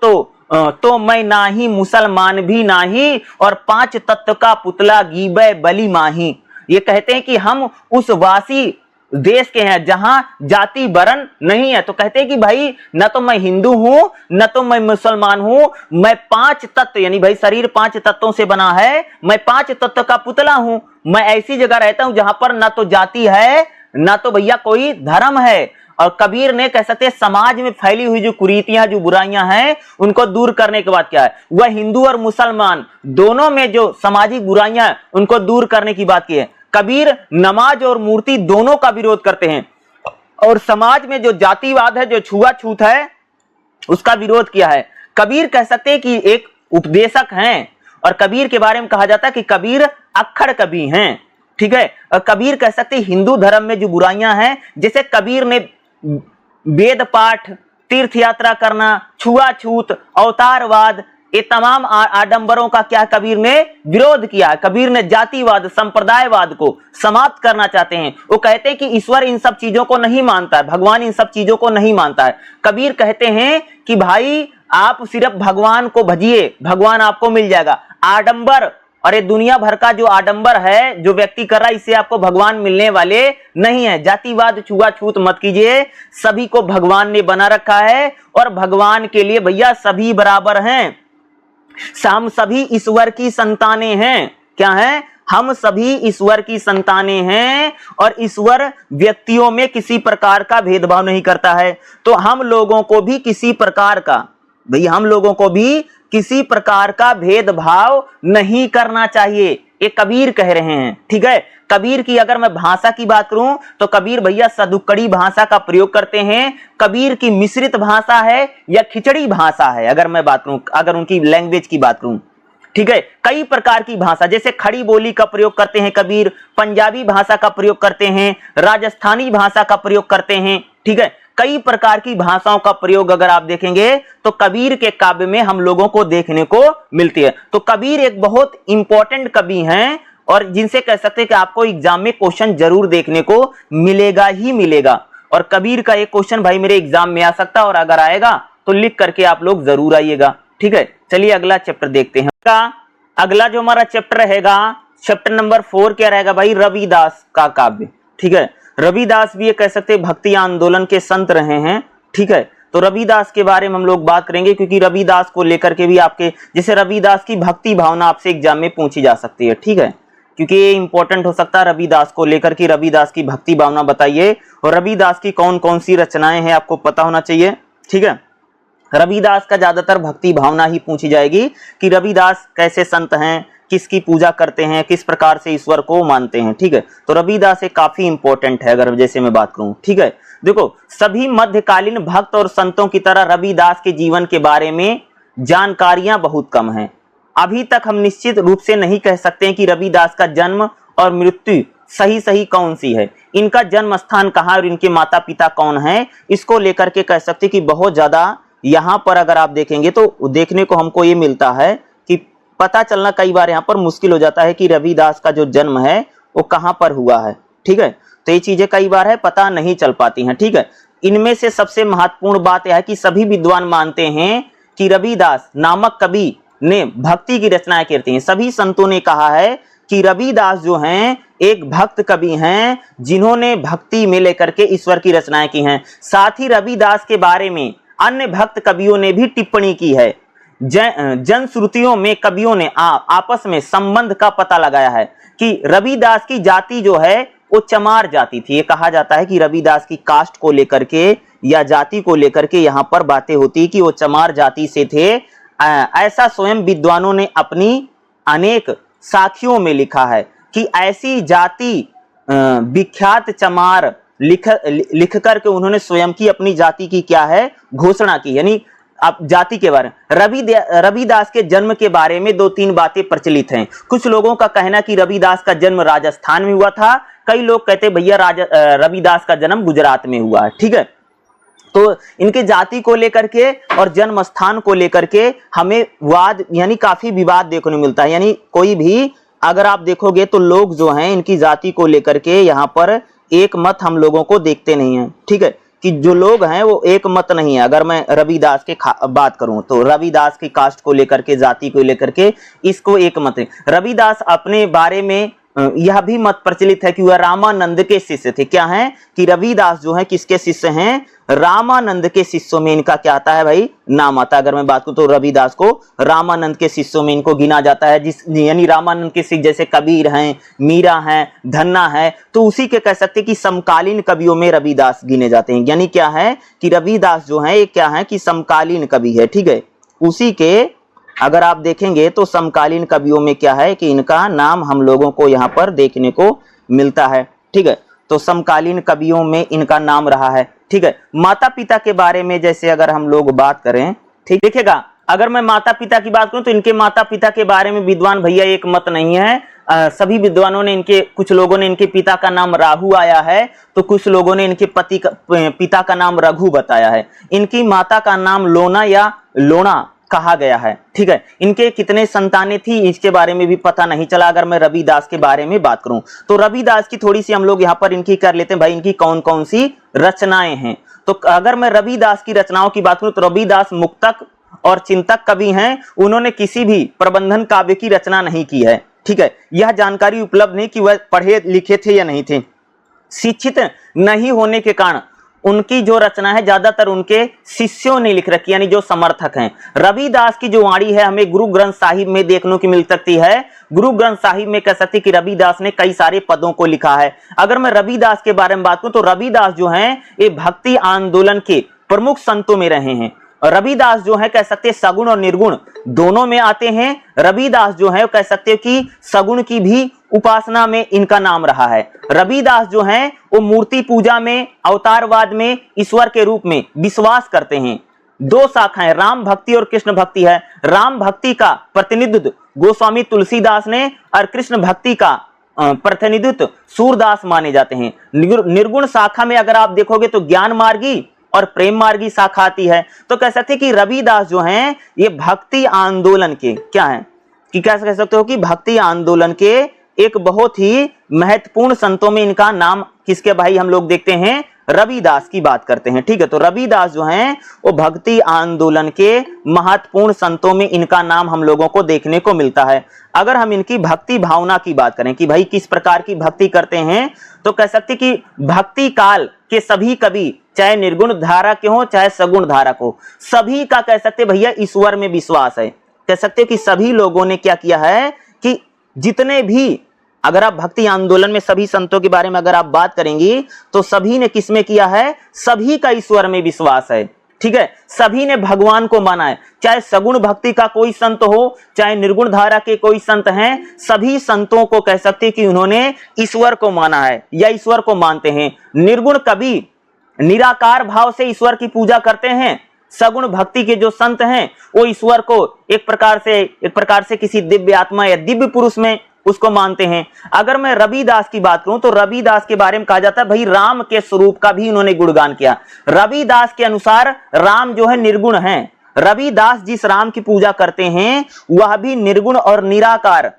तो मैं नाही, मुसलमान भी नाही, और 5 तत्व का पुतला गीबे बली माही। ये कहते हैं कि हम उस वासी देश के हैं जहां जाति वर्ण नहीं है। तो कहते हैं कि भाई न तो मैं हिंदू हूं, न तो मैं मुसलमान हूं, मैं 5 तत्व, यानी भाई शरीर 5 तत्वों से बना है, मैं 5 तत्व का पुतला हूं। मैं ऐसी जगह रहता हूं जहां पर न तो जाति है, न तो भैया कोई धर्म है। और कबीर ने कह सकते समाज में फैली हुई जो कुरीतियां, जो बुराइयां हैं, उनको दूर करने के बाद क्या है, वह हिंदू और मुसलमान दोनों में जो सामाजिक बुराइयां हैं उनको दूर करने की बात की है। कबीर नमाज और मूर्ति दोनों का विरोध करते हैं, और समाज में जो जातिवाद है, जो छुआछूत है, उसका विरोध किया है। कबीर कह सकते हैं कि एक उपदेशक हैं, और कबीर के बारे में कहा जाता है कि कबीर अक्खड़ कवि हैं, ठीक है। और कबीर कह सकते हैं हिंदू धर्म में जो बुराइयां हैं, जैसे कबीर ने वेद पाठ, तीर्थ यात्रा करना, छुआछूत, अवतारवाद, ये तमाम आडंबरों का क्या कबीर ने विरोध किया है। कबीर ने जातिवाद, संप्रदायवाद को समाप्त करना चाहते हैं। वो कहते हैं कि ईश्वर इन सब चीजों को नहीं मानता है, भगवान इन सब चीजों को नहीं मानता है। कबीर कहते हैं कि भाई आप सिर्फ भगवान को भजिए, भगवान आपको मिल जाएगा। आडंबर और ये दुनिया भर का जो आडंबर है जो व्यक्ति कर रहा है, इससे आपको भगवान मिलने वाले नहीं है। जातिवाद, छुआछूत मत कीजिए, सभी को भगवान ने बना रखा है, और भगवान के लिए भैया सभी बराबर हैं। हम सभी ईश्वर की संतानें हैं। क्या है? हम सभी ईश्वर की संतानें हैं और ईश्वर व्यक्तियों में किसी प्रकार का भेदभाव नहीं करता है। तो हम लोगों को भी किसी प्रकार का, भाई हम लोगों को भी किसी प्रकार का भेदभाव नहीं करना चाहिए, ये कबीर कह रहे हैं। ठीक है, कबीर की अगर मैं भाषा की बात करूं तो कबीर भैया सदुक्कड़ी भाषा का प्रयोग करते हैं। कबीर की मिश्रित भाषा है या खिचड़ी भाषा है, अगर मैं बात करूं, अगर उनकी लैंग्वेज की बात करूं। ठीक है, कई प्रकार की भाषा, जैसे खड़ी बोली का प्रयोग करते हैं कबीर, पंजाबी भाषा का प्रयोग करते हैं, राजस्थानी भाषा का प्रयोग करते हैं। ठीक है, कई प्रकार की भाषाओं का प्रयोग अगर आप देखेंगे तो कबीर के काव्य में हम लोगों को देखने को मिलती है। तो कबीर एक बहुत इंपॉर्टेंट कवि हैं और जिनसे कह सकते हैं कि आपको एग्जाम में क्वेश्चन जरूर देखने को मिलेगा ही मिलेगा। और कबीर का एक क्वेश्चन भाई मेरे एग्जाम में आ सकता है और अगर आएगा तो लिख करके आप लोग जरूर आइएगा। ठीक है, चलिए अगला चैप्टर देखते हैं। अगला जो हमारा चैप्टर रहेगा, चैप्टर नंबर 4 क्या रहेगा भाई, रविदास का काव्य। ठीक है, रविदास भी ये कह सकते हैं भक्ति आंदोलन के संत रहे हैं। ठीक है, तो रविदास के बारे में हम लोग बात करेंगे क्योंकि रविदास को लेकर के भी आपके, जैसे रविदास की भक्ति भावना आपसे एग्जाम में पूछी जा सकती है। ठीक है, क्योंकि ये इंपॉर्टेंट हो सकता है रविदास को लेकर के, रविदास की भक्ति भावना बताइए और रविदास की कौन कौन सी रचनाएं हैं आपको पता होना चाहिए। ठीक है, रविदास का ज्यादातर भक्ति भावना ही पूछी जाएगी कि रविदास कैसे संत हैं, किसकी पूजा करते हैं, किस प्रकार से ईश्वर को मानते हैं। ठीक है, तो रविदास एक काफी इंपॉर्टेंट है अगर जैसे मैं बात करूं। ठीक है, देखो सभी मध्यकालीन भक्त और संतों की तरह रविदास के जीवन के बारे में जानकारियां बहुत कम हैं। अभी तक हम निश्चित रूप से नहीं कह सकते हैं कि रविदास का जन्म और मृत्यु सही कौन सी है, इनका जन्म स्थान कहाँ और इनके माता पिता कौन हैं, इसको लेकर के कह सकते कि बहुत ज्यादा यहाँ पर अगर आप देखेंगे तो देखने को हमको ये मिलता है कि पता चलना कई बार यहाँ पर मुश्किल हो जाता है कि रविदास का जो जन्म है वो कहाँ पर हुआ है। ठीक है, तो ये चीजें कई बार है पता नहीं चल पाती हैं। ठीक है, इनमें से सबसे महत्वपूर्ण बात यह है कि सभी विद्वान मानते हैं कि रविदास नामक कवि ने भक्ति की रचनाएं करती हैं। सभी संतों ने कहा है कि रविदास जो हैं एक भक्त कवि हैं जिन्होंने भक्ति में लेकर के ईश्वर की रचनाएं की हैं। साथ ही रविदास के बारे में अन्य भक्त कवियों ने भी टिप्पणी की है। जनश्रुतियों में कवियों ने आपस में संबंध का पता लगाया है कि रविदास की जाति जो है वो चमार जाति थी। ये कहा जाता है कि रविदास की कास्ट को लेकर के या जाति को लेकर के यहाँ पर बातें होती कि वो चमार जाति से थे। ऐसा स्वयं विद्वानों ने अपनी अनेक साखियों में लिखा है कि ऐसी जाति विख्यात चमार लिख करके उन्होंने स्वयं की अपनी जाति की क्या है घोषणा की। यानी अब जाति के बारे में रविदास के जन्म के बारे में 2-3 बातें प्रचलित हैं। कुछ लोगों का कहना कि रविदास का जन्म राजस्थान में हुआ था, कई लोग कहते भैया रविदास का जन्म गुजरात में हुआ है। ठीक है, तो इनके जाति को लेकर के और जन्म स्थान को लेकर के हमें वाद यानी काफी विवाद देखने को मिलता है। यानी कोई भी अगर आप देखोगे तो लोग जो हैं इनकी जाति को लेकर के यहाँ पर एक मत हम लोगों को देखते नहीं है। ठीक है, कि जो लोग हैं वो एक मत नहीं है। अगर मैं रविदास के बात करूं तो रविदास की कास्ट को लेकर के, जाति को लेकर के इसको एक मत है। रविदास अपने बारे में यह भी मत प्रचलित है कि वह रामानंद के शिष्य थे। क्या है कि रविदास जो है किसके शिष्य हैं, रामानंद के शिष्यों में इनका क्या आता है भाई, नाम आता है। अगर मैं बात करूं तो रविदास को रामानंद के शिष्यों में इनको गिना जाता है। जिस यानी रामानंद के शिष्य जैसे कबीर हैं, मीरा हैं, धन्ना है, तो उसी के कह सकते कि समकालीन कवियों में रविदास गिने जाते हैं। यानी क्या है कि रविदास जो है ये क्या है कि समकालीन कवि है। ठीक है, उसी के अगर आप देखेंगे तो समकालीन कवियों में क्या है कि इनका नाम हम लोगों को यहाँ पर देखने को मिलता है। ठीक है, तो समकालीन कवियों में इनका नाम रहा है। ठीक है, माता पिता के बारे में जैसे अगर हम लोग बात करें, ठीक देखिएगा, अगर मैं माता पिता की बात करूं तो इनके माता पिता के बारे में विद्वान भैया एक मत नहीं है। सभी विद्वानों ने कुछ लोगों ने इनके पिता का नाम राहु आया है तो कुछ लोगों ने इनके पिता का नाम रघु बताया है। इनकी माता का नाम लोना या लोना कहा गया है। ठीक है, इनके कितने संतानें थी इसके बारे में भी पता नहीं चला। अगर मैं रविदास के बारे में बात करूं तो रविदास की थोड़ी सी हम लोग यहाँ पर इनकी कर लेते हैं भाई, इनकी कौन कौन सी रचनाएं हैं। तो अगर मैं रविदास की रचनाओं की बात करूं तो रविदास मुक्तक और चिंतक कवि हैं। उन्होंने किसी भी प्रबंधन काव्य की रचना नहीं की है। ठीक है, यह जानकारी उपलब्ध नहीं कि वह पढ़े लिखे थे या नहीं थे। शिक्षित नहीं होने के कारण उनकी जो रचना है ज्यादातर उनके शिष्यों ने लिख रखी, यानी जो समर्थक हैं। रविदास की जो वाणी है हमें गुरु ग्रंथ साहिब में देखने को मिल सकती है। गुरु ग्रंथ साहिब में कह सकते कि रविदास ने कई सारे पदों को लिखा है। अगर मैं रविदास के बारे में बात करूं तो रविदास जो हैं ये भक्ति आंदोलन के प्रमुख संतों में रहे हैं। रविदास जो है कह सकते सगुण और निर्गुण दोनों में आते हैं। रविदास जो है कह सकते कि सगुण की भी उपासना में इनका नाम रहा है। रविदास जो हैं वो मूर्ति पूजा में, अवतारवाद में ईश्वर के रूप में विश्वास करते हैं। दो शाखाएं राम भक्ति और कृष्ण भक्ति है। राम भक्ति का प्रतिनिधित्व गोस्वामी तुलसीदास ने और कृष्ण भक्ति का प्रतिनिधित्व सूरदास माने जाते हैं। निर्गुण शाखा में अगर आप देखोगे तो ज्ञान मार्गी और प्रेम मार्गी शाखा आती है। तो कह सकते कि रविदास जो हैं ये भक्ति आंदोलन के क्या है कि क्या कह सकते हो कि भक्ति आंदोलन के एक बहुत ही महत्वपूर्ण संतों में इनका नाम किसके भाई हम लोग देखते हैं रविदास की बात करते हैं। ठीक है, तो रविदास जो हैं वो भक्ति आंदोलन के महत्वपूर्ण संतों में इनका नाम हम लोगों को देखने को मिलता है। अगर हम इनकी भक्ति भावना की बात करें कि भाई किस प्रकार की भक्ति करते हैं तो कह सकते कि भक्ति काल के सभी कवि चाहे निर्गुण धारा के हो चाहे सगुण धारा को, सभी का कह सकते भैया ईश्वर में विश्वास है। कह सकते कि सभी लोगों ने क्या किया है कि जितने भी, अगर आप भक्ति आंदोलन में सभी संतों के बारे में अगर आप बात करेंगी तो सभी ने किसमें किया है, सभी का ईश्वर में विश्वास है। ठीक है, सभी ने भगवान को माना है, चाहे सगुण भक्ति का कोई संत हो चाहे निर्गुण धारा के कोई संत हैं, सभी संतों को कह सकते कि उन्होंने ईश्वर को माना है या ईश्वर को मानते हैं। निर्गुण कवि निराकार भाव से ईश्वर की पूजा करते हैं। सगुण भक्ति के जो संत हैं वो ईश्वर को एक प्रकार से किसी दिव्य आत्मा या दिव्य पुरुष में उसको मानते हैं। अगर मैं रविदास की बात करूं तो रविदास के बारे में कहा जाता है भाई राम के स्वरूप का भी इन्होंने गुणगान किया। रविदास के अनुसार राम जो है निर्गुण है। रविदास जिस राम की पूजा करते हैं वह भी निर्गुण और निराकार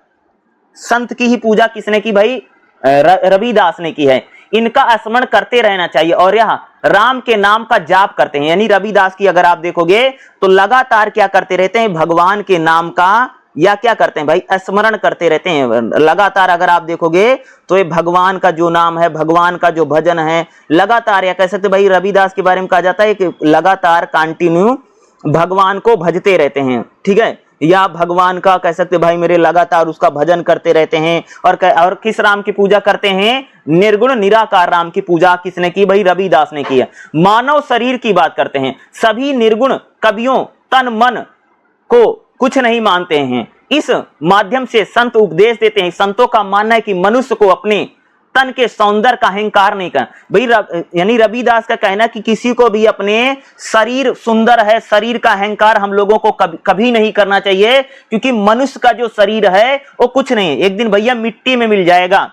संत की ही पूजा किसने की भाई, रविदास ने की है। इनका स्मरण करते रहना चाहिए और यह राम के नाम का जाप करते हैं। यानी रविदास की अगर आप देखोगे तो लगातार क्या करते रहते हैं, भगवान के नाम का या क्या करते हैं भाई स्मरण करते रहते हैं लगातार। अगर आप देखोगे तो ये भगवान का जो नाम है, भगवान का जो भजन है लगातार, या कह सकते भाई रविदास के बारे में कहा जाता है कि लगातार कंटिन्यू भगवान को भजते रहते हैं। ठीक है, या भगवान का कह सकते भाई मेरे लगातार उसका भजन करते रहते हैं। और किस राम की पूजा करते हैं, निर्गुण निराकार राम की पूजा किसने की भाई, रविदास ने की है। मानव शरीर की बात करते हैं, सभी निर्गुण कवियों तन मन को कुछ नहीं मानते हैं। इस माध्यम से संत उपदेश देते हैं। संतों का मानना है कि मनुष्य को अपने तन के सौंदर्य का अहंकार नहीं करना भाई। यानी रविदास का कहना कि किसी को भी अपने शरीर सुंदर है, शरीर का अहंकार हम लोगों को कभी नहीं करना चाहिए, क्योंकि मनुष्य का जो शरीर है वो कुछ नहीं है, एक दिन भैया मिट्टी में मिल जाएगा।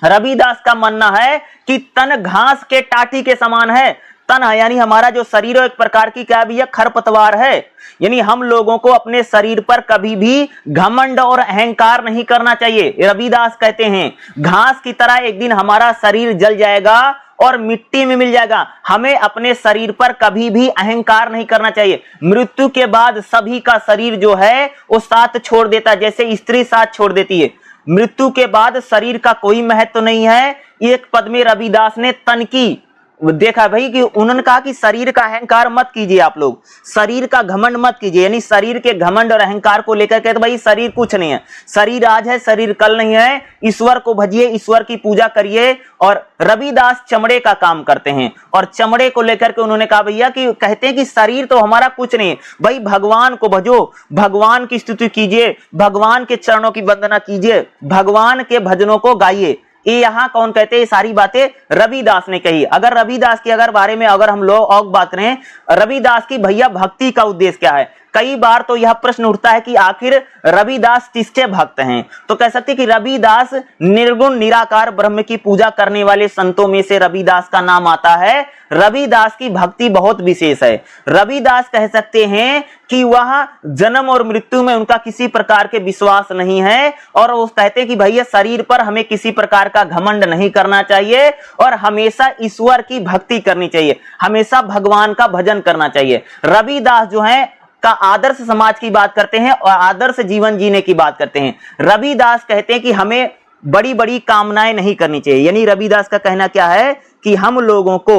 रविदास का मानना है कि तन घास के टाटी के समान है। तन है यानी हमारा जो शरीर है एक प्रकार की क्या भैया खरपतवार है। यानी हम लोगों को अपने शरीर पर कभी भी घमंड और अहंकार नहीं करना चाहिए। रविदास कहते हैं घास की तरह एक दिन हमारा शरीर जल जाएगा और मिट्टी में मिल जाएगा। हमें अपने शरीर पर कभी भी अहंकार नहीं करना चाहिए। मृत्यु के बाद सभी का शरीर जो है वो साथ छोड़ देता है, जैसे स्त्री साथ छोड़ देती है। मृत्यु के बाद शरीर का कोई महत्व नहीं है। एक पद में रविदास ने तन की देखा भाई कि उन्होंने कहा कि शरीर का अहंकार मत कीजिए, आप लोग शरीर का घमंड मत कीजिए। यानी शरीर के घमंड और अहंकार को लेकर कहते भाई शरीर कुछ नहीं है, शरीर आज है शरीर कल नहीं है। ईश्वर को भजिए, ईश्वर की पूजा करिए। और रविदास चमड़े का काम करते हैं और चमड़े को लेकर के उन्होंने कहा भैया कि कहते हैं कि शरीर तो हमारा कुछ नहीं है भाई, भगवान को भजो, भगवान की स्तुति कीजिए, भगवान के चरणों की वंदना कीजिए, भगवान के भजनों को गाइए। ये यहाँ कौन कहते हैं, ये सारी बातें रविदास ने कही। अगर रविदास की बारे में अगर हम लोग और बात करें, रविदास की भैया भक्ति का उद्देश्य क्या है। कई बार तो यह प्रश्न उठता है कि आखिर रविदास किसके भक्त हैं। तो कह सकते कि रविदास निर्गुण निराकार ब्रह्म की पूजा करने वाले संतों में से रविदास का नाम आता है। रविदास की भक्ति बहुत विशेष है। रविदास कह सकते हैं कि वह जन्म और मृत्यु में उनका किसी प्रकार के विश्वास नहीं है और वो कहते हैं कि भैया शरीर पर हमें किसी प्रकार का घमंड नहीं करना चाहिए और हमेशा ईश्वर की भक्ति करनी चाहिए, हमेशा भगवान का भजन करना चाहिए। रविदास जो है का आदर्श समाज की बात करते हैं और आदर्श जीवन जीने की बात करते हैं। रविदास कहते हैं कि हमें बड़ी बड़ी कामनाएं नहीं करनी चाहिए। यानी रविदास का कहना क्या है कि हम लोगों को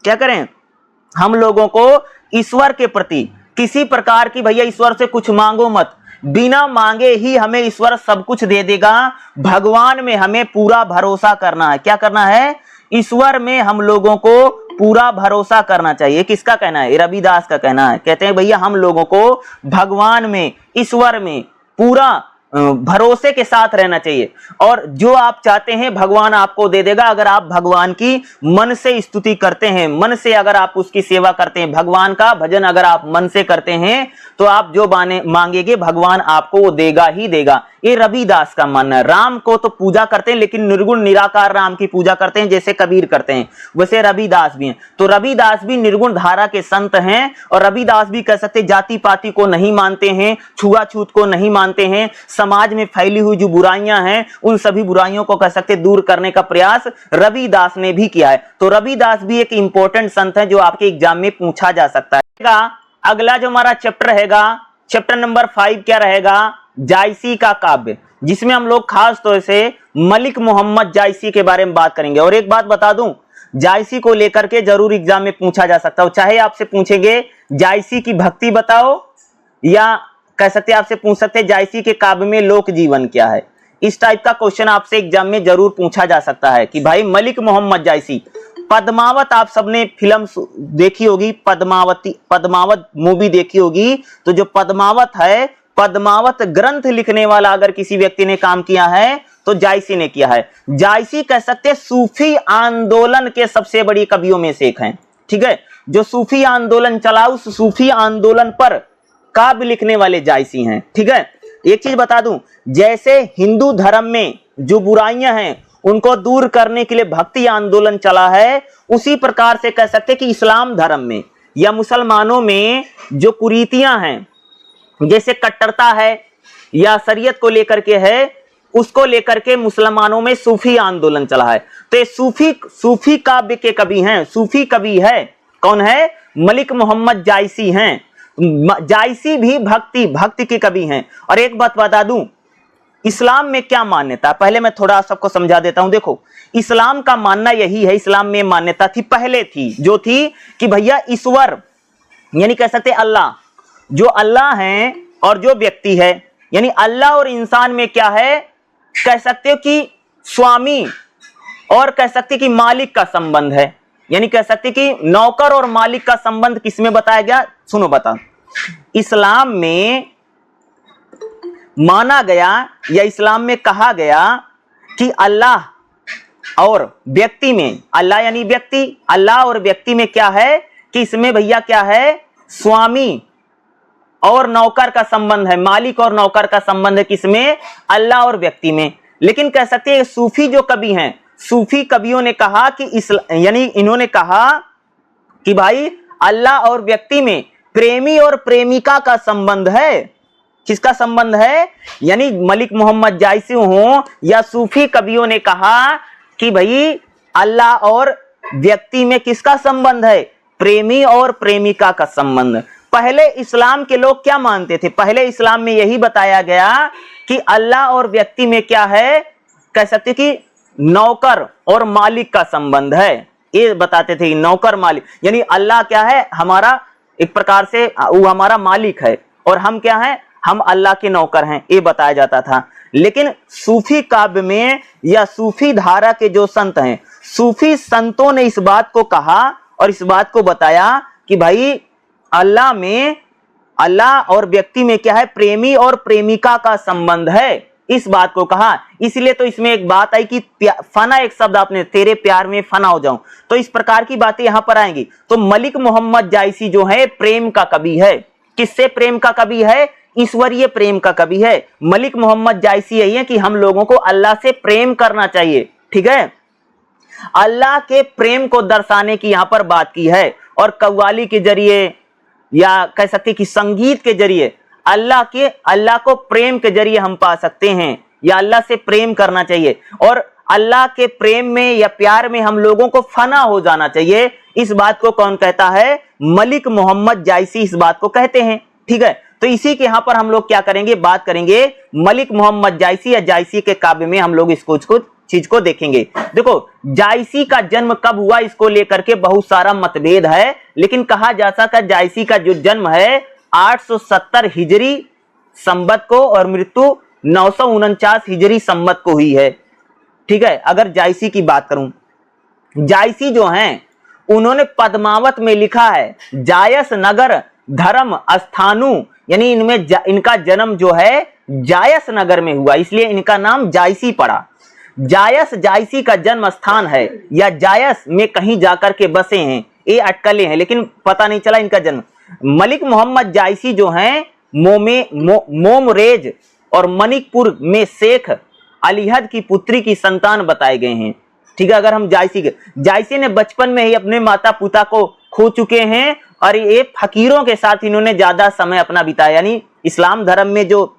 क्या करें, हम लोगों को ईश्वर के प्रति किसी प्रकार की भैया ईश्वर से कुछ मांगो मत, बिना मांगे ही हमें ईश्वर सब कुछ दे देगा। भगवान में हमें पूरा भरोसा करना है। क्या करना है? ईश्वर में हम लोगों को पूरा भरोसा करना चाहिए। किसका कहना है? रविदास का कहना है। कहते हैं भैया हम लोगों को भगवान में, ईश्वर में पूरा भरोसे के साथ रहना चाहिए, और जो आप चाहते हैं भगवान आपको दे देगा। अगर आप भगवान की मन से स्तुति करते हैं, मन से अगर आप उसकी सेवा करते हैं, भगवान का भजन अगर आप मन से करते हैं, तो आप जो मांगेंगे भगवान आपको वो देगा ही देगा। ये रविदास का मानना है। राम को तो पूजा करते हैं, लेकिन निर्गुण निराकार राम की पूजा करते हैं, जैसे कबीर करते हैं, वैसे रविदास भी हैं। तो रविदास भी निर्गुण धारा के संत हैं, और रविदास भी कह सकते जाति पाति को नहीं मानते हैं, छुआछूत को नहीं मानते हैं। समाज में फैली हुई जो बुराइयां हैं, उन सभी बुराइयों को कह सकते दूर करने का प्रयास रविदास ने भी किया है। तो रविदास भी एक इंपॉर्टेंट संत है जो आपके एग्जाम में पूछा जा सकता है। अगला जो हमारा चैप्टर रहेगा, चैप्टर नंबर 5 क्या रहेगा? जायसी का काव्य, जिसमें हम लोग खास तौर से मलिक मोहम्मद जायसी के बारे में बात करेंगे। और एक बात बता दूं, जायसी को लेकर के जरूर एग्जाम में पूछा जा सकता है। चाहे आपसे पूछेंगे जायसी की भक्ति बताओ, या कह सकते आपसे पूछ सकते हैं जायसी के काव्य में लोक जीवन क्या है। इस टाइप का क्वेश्चन आपसे एग्जाम में जरूर पूछा जा सकता है कि भाई मलिक मोहम्मद जायसी। पद्मावत आप सबने फिल्म देखी होगी, पद्मावत मूवी देखी होगी। तो जो पद्मावत है, पद्मावत ग्रंथ लिखने वाला अगर किसी व्यक्ति ने काम किया है तो जायसी ने किया है। जायसी कह सकते सूफी आंदोलन के सबसे बड़ी कवियों में से एक हैं। ठीक है, जो सूफी आंदोलन चला, उस सूफी आंदोलन पर काव्य लिखने वाले जायसी हैं। ठीक है, एक चीज बता दूं, जैसे हिंदू धर्म में जो बुराइयां हैं उनको दूर करने के लिए भक्ति आंदोलन चला है, उसी प्रकार से कह सकते कि इस्लाम धर्म में या मुसलमानों में जो कुरीतियां हैं, जैसे कट्टरता है या शरीयत को लेकर के है, उसको लेकर के मुसलमानों में सूफी आंदोलन चला है। तो ये सूफी काव्य के कवि हैं। सूफी कवि है कौन है? मलिक मोहम्मद जायसी हैं। जायसी भी भक्ति के कवि हैं। और एक बात बता दूं, इस्लाम में क्या मान्यता, पहले मैं थोड़ा सबको समझा देता हूं। देखो, इस्लाम का मानना यही है, इस्लाम में मान्यता थी, पहले थी, जो थी कि भैया ईश्वर यानी कह सकते अल्लाह, जो अल्लाह है और जो व्यक्ति है, यानी अल्लाह और इंसान में क्या है, कह सकते हो कि स्वामी और कह सकते कि मालिक का संबंध है। यानी कह सकते कि नौकर और मालिक का संबंध किसमें बताया गया? सुनो बता, इस्लाम में माना गया या इस्लाम में कहा गया कि अल्लाह और व्यक्ति में, अल्लाह यानी व्यक्ति, अल्लाह और व्यक्ति में क्या है कि इसमें भैया क्या है, स्वामी और नौकर का संबंध है, मालिक और नौकर का संबंध है किसमें? अल्लाह और व्यक्ति में। लेकिन कह सकते हैं सूफी जो कवि हैं, सूफी कवियों ने कहा कि यानी इन्होंने कहा कि भाई अल्लाह और व्यक्ति में प्रेमी और प्रेमिका का संबंध है। किसका संबंध है? यानी मलिक मोहम्मद जायसी हो या सूफी कवियों ने कहा कि भाई अल्लाह और व्यक्ति में किसका संबंध है? प्रेमी और प्रेमिका का संबंध। पहले इस्लाम के लोग क्या मानते थे? पहले इस्लाम में यही बताया गया कि अल्लाह और व्यक्ति में क्या है, कह सकते कि नौकर और मालिक का संबंध है। ये बताते थे नौकर मालिक, यानी अल्लाह क्या है, हमारा एक प्रकार से वो हमारा मालिक है और हम क्या हैं, हम अल्लाह के नौकर हैं, ये बताया जाता था। लेकिन सूफी काव्य में या सूफी धारा के जो संत हैं, सूफी संतों ने इस बात को कहा और इस बात को बताया कि भाई अल्लाह में, अल्लाह और व्यक्ति में क्या है, प्रेमी और प्रेमिका का संबंध है, इस बात को कहा। इसलिए तो इसमें एक बात आई कि फना, एक शब्द आपने, तेरे प्यार में फना हो जाऊं, तो इस प्रकार की बातें यहां पर आएंगी। तो मलिक मोहम्मद जायसी जो है प्रेम का कवि है। किससे प्रेम का कवि है? ईश्वरीय प्रेम का कवि है। मलिक मोहम्मद जायसी यही है कि हम लोगों को अल्लाह से प्रेम करना चाहिए। ठीक है, अल्लाह के प्रेम को दर्शाने की यहां पर बात की है। और कव्वाली के जरिए या कह सकते कि संगीत के जरिए अल्लाह को प्रेम के जरिए हम पा सकते हैं, या अल्लाह से प्रेम करना चाहिए। और अल्लाह के प्रेम में या प्यार में हम लोगों को फना हो जाना चाहिए। इस बात को कौन कहता है? मलिक मोहम्मद जायसी इस बात को कहते हैं। ठीक है, तो इसी के यहां पर हम लोग क्या करेंगे, बात करेंगे मलिक मोहम्मद जायसी या जायसी के काव्य में हम लोग इसको चीज को देखेंगे। देखो जायसी का जन्म कब हुआ इसको लेकर के बहुत सारा मतभेद है, लेकिन कहा जा सकता है जायसी का जो जन्म है 870 हिजरी संवत को और मृत्यु 949 हिजरी संवत को हुई है। ठीक है, अगर जायसी की बात करूं, जायसी जो हैं उन्होंने पद्मावत में लिखा है जायस नगर धर्म स्थानु, यानी इनमें इनका जन्म जो है जायस नगर में हुआ, इसलिए इनका नाम जायसी पड़ा। जायस जायसी का जन्म स्थान है या जायस में कहीं जाकर के बसे हैं, ये अटकलें हैं, लेकिन पता नहीं चला इनका जन्म। मलिक मोहम्मद जायसी जो हैं मोमरेज और मणिकपुर में शेख अलीहद की पुत्री की संतान बताए गए हैं। ठीक है, अगर हम जायसी ने बचपन में ही अपने माता पिता को खो चुके हैं और ये फकीरों के साथ इन्होंने ज्यादा समय अपना बिताया, यानी इस्लाम धर्म में जो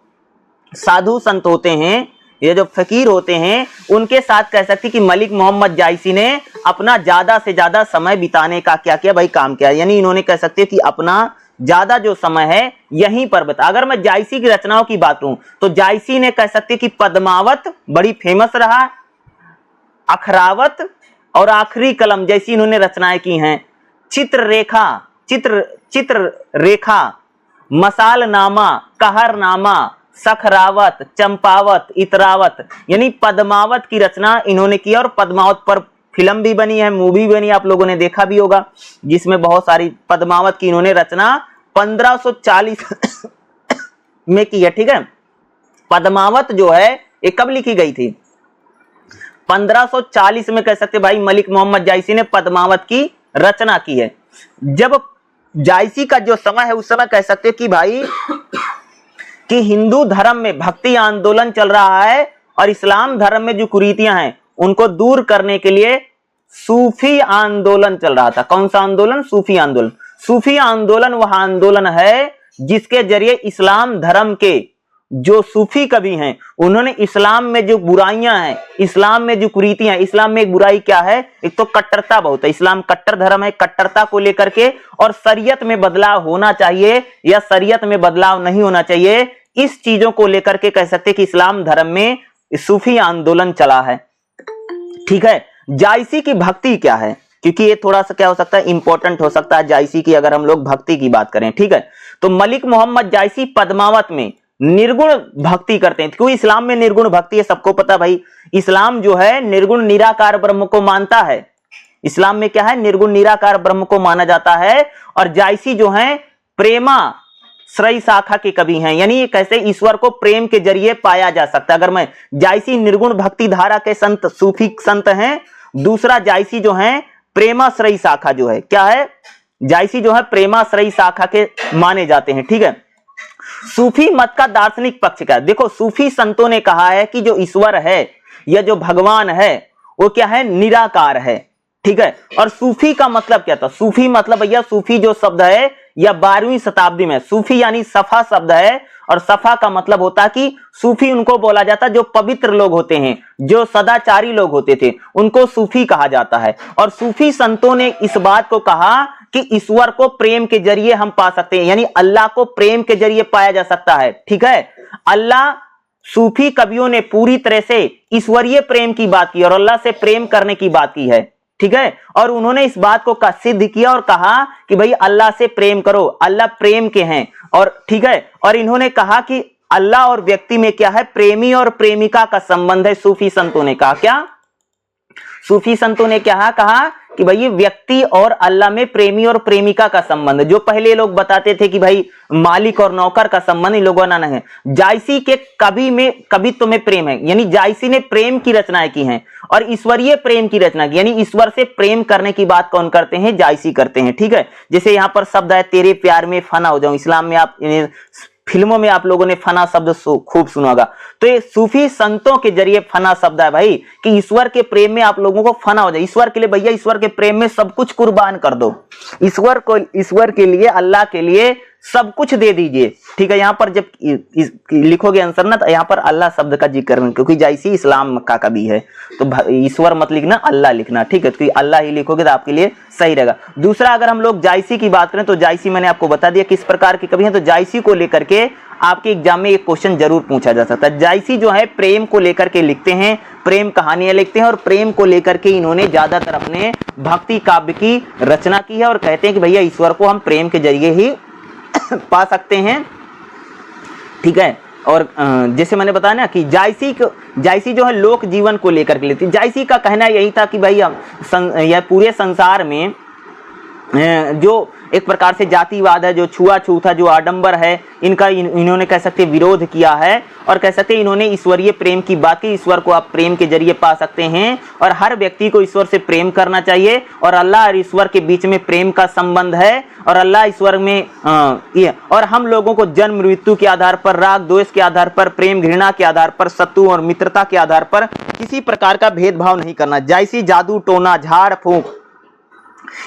साधु संत होते हैं, ये जो फकीर होते हैं, उनके साथ कह सकते कि मलिक मोहम्मद जायसी ने अपना ज्यादा से ज्यादा समय बिताने का क्या किया भाई, काम किया, यानी इन्होंने कह सकते कि अपना ज्यादा जो समय है यहीं पर बता। अगर मैं जायसी की रचनाओं की बात करूं तो जायसी ने कह सकते कि पद्मावत बड़ी फेमस रहा, अखरावत और आखिरी कलम जैसी इन्होंने रचनाएं की हैं। चित्ररेखा, मसालनामा, कहरनामा, सखरावत, चंपावत, इतरावत, यानी पद्मावत की रचना इन्होंने की और पद्मावत पर फिल्म भी बनी है, मूवी भी बनी, आप लोगों ने देखा भी होगा, जिसमें बहुत सारी पद्मावत की इन्होंने रचना 1540 में की है। ठीक है, पद्मावत जो है ये कब लिखी गई थी? 1540 में कह सकते भाई मलिक मोहम्मद जायसी ने पद्मावत की रचना की है। जब जायसी का जो समय है उस समय कह सकते कि भाई कि हिंदू धर्म में भक्ति आंदोलन चल रहा है और इस्लाम धर्म में जो कुरीतियां हैं उनको दूर करने के लिए सूफी आंदोलन चल रहा था। कौन सा आंदोलन? सूफी आंदोलन। सूफी आंदोलन वह आंदोलन है जिसके जरिए इस्लाम धर्म के जो सूफी कवि हैं उन्होंने इस्लाम में जो बुराइयां हैं, इस्लाम में जो कुरीतियां हैं, इस्लाम में एक बुराई क्या है? एक तो कट्टरता बहुत है, इस्लाम कट्टर धर्म है, कट्टरता को लेकर के और शरीयत में बदलाव होना चाहिए या शरीयत में बदलाव नहीं होना चाहिए, इस चीजों को लेकर के कह सकते कि इस्लाम धर्म में सूफी आंदोलन चला है। ठीक है, जायसी की भक्ति क्या है? क्योंकि ये थोड़ा सा क्या हो सकता है, इंपॉर्टेंट हो सकता है जायसी की अगर हम लोग भक्ति की बात करें। ठीक है, तो मलिक मोहम्मद जायसी पद्मावत में निर्गुण भक्ति करते हैं। क्यों इस्लाम में निर्गुण भक्ति है? सबको पता भाई, इस्लाम जो है निर्गुण निराकार ब्रह्म को मानता है। इस्लाम में क्या है? निर्गुण निराकार ब्रह्म को माना जाता है। और जायसी जो है प्रेमा श्रय शाखा के कवि हैं, यानी कैसे ईश्वर को प्रेम के जरिए पाया जा सकता है। अगर मैं जायसी निर्गुण भक्ति धारा के संत, सूफी संत हैं। दूसरा जायसी जो है प्रेमाश्रयी शाखा जो है, क्या है? जायसी जो है प्रेमाश्रयी शाखा के माने जाते हैं। ठीक है, सूफी मत का दार्शनिक पक्ष क्या है? देखो सूफी संतों ने कहा है कि जो ईश्वर है या जो भगवान है वो क्या है? निराकार है। ठीक है, और सूफी का मतलब क्या था? सूफी मतलब भैया, सूफी जो शब्द है या 12वीं शताब्दी में सूफी यानी सफा शब्द है, और सफा का मतलब होता है कि सूफी उनको बोला जाता जो पवित्र लोग होते हैं, जो सदाचारी लोग होते थे, उनको सूफी कहा जाता है। और सूफी संतों ने इस बात को कहा कि ईश्वर को प्रेम के जरिए हम पा सकते हैं, यानी अल्लाह को प्रेम के जरिए पाया जा सकता है। ठीक है, अल्लाह, सूफी कवियों ने पूरी तरह से ईश्वरीय प्रेम की बात की और अल्लाह से प्रेम करने की बात की है। ठीक है, और उन्होंने इस बात को सिद्ध किया और कहा कि भाई अल्लाह से प्रेम करो, अल्लाह प्रेम के हैं। और ठीक है, और इन्होंने कहा कि अल्लाह और व्यक्ति में क्या है? प्रेमी और प्रेमिका का संबंध है। सूफी संतों ने कहा क्या? सूफी संतों ने क्या कहा कि भाई व्यक्ति और अल्लाह में प्रेमी और प्रेमिका का संबंध, जो पहले लोग बताते थे कि भाई मालिक और नौकर का संबंध इन लोगों ने है। जायसी के कवित्व में प्रेम है, यानी जायसी ने प्रेम की रचनाएं की हैं और ईश्वरीय प्रेम की रचना की, यानी ईश्वर से प्रेम करने की बात कौन करते हैं? जायसी करते हैं। ठीक है, जैसे यहां पर शब्द है तेरे प्यार में फना हो जाऊं, इस्लाम में आप फिल्मों में आप लोगों ने फना शब्द खूब सुना होगा। तो ये सूफी संतों के जरिए फना शब्द है भाई कि ईश्वर के प्रेम में आप लोगों को फना हो जाए। ईश्वर के लिए भैया, ईश्वर के प्रेम में सब कुछ कुर्बान कर दो। ईश्वर के लिए, अल्लाह के लिए सब कुछ दे दीजिए। ठीक है, यहाँ पर जब लिखोगे आंसर ना, तो यहाँ पर अल्लाह शब्द का जिक्र करना, क्योंकि जैसी इस्लाम का कभी है तो ईश्वर मत लिखना, अल्लाह लिखना। ठीक है, तो अल्लाह ही लिखोगे तो आपके लिए सही रहेगा। दूसरा, अगर हम लोग जायसी की बात करें तो जायसी मैंने आपको बता दिया किस प्रकार की कवि है। तो जायसी को लेकर के आपके एग्जाम में एक क्वेश्चन जरूर पूछा जा सकता है। जायसी जो है प्रेम को लेकर के लिखते हैं, प्रेम कहानियां लिखते हैं, और प्रेम को लेकर के इन्होंने ज्यादातर अपने भक्ति काव्य की रचना की है, और कहते हैं कि भैया ईश्वर को हम प्रेम के जरिए ही पा सकते हैं। ठीक है, और जैसे मैंने बताया ना कि जायसी जो है लोक जीवन को लेकर के लेती है। जायसी का कहना यही था कि भाई यह पूरे संसार में जो एक प्रकार से जातिवाद है, जो छुआछूत है, जो आडंबर है, इनका इन्होंने कह सकते विरोध किया है, और कह सकते इन्होंने ईश्वरीय प्रेम की बात की। ईश्वर को आप प्रेम के जरिए पा सकते हैं, और हर व्यक्ति को ईश्वर से प्रेम करना चाहिए, और अल्लाह और ईश्वर के बीच में प्रेम का संबंध है, और अल्लाह ईश्वर में ये, और हम लोगों को जन्म मृत्यु के आधार पर, राग द्वेष के आधार पर, प्रेम घृणा के आधार पर, शत्रु और मित्रता के आधार पर किसी प्रकार का भेदभाव नहीं करना। जायसी जादू टोना झाड़ फूंक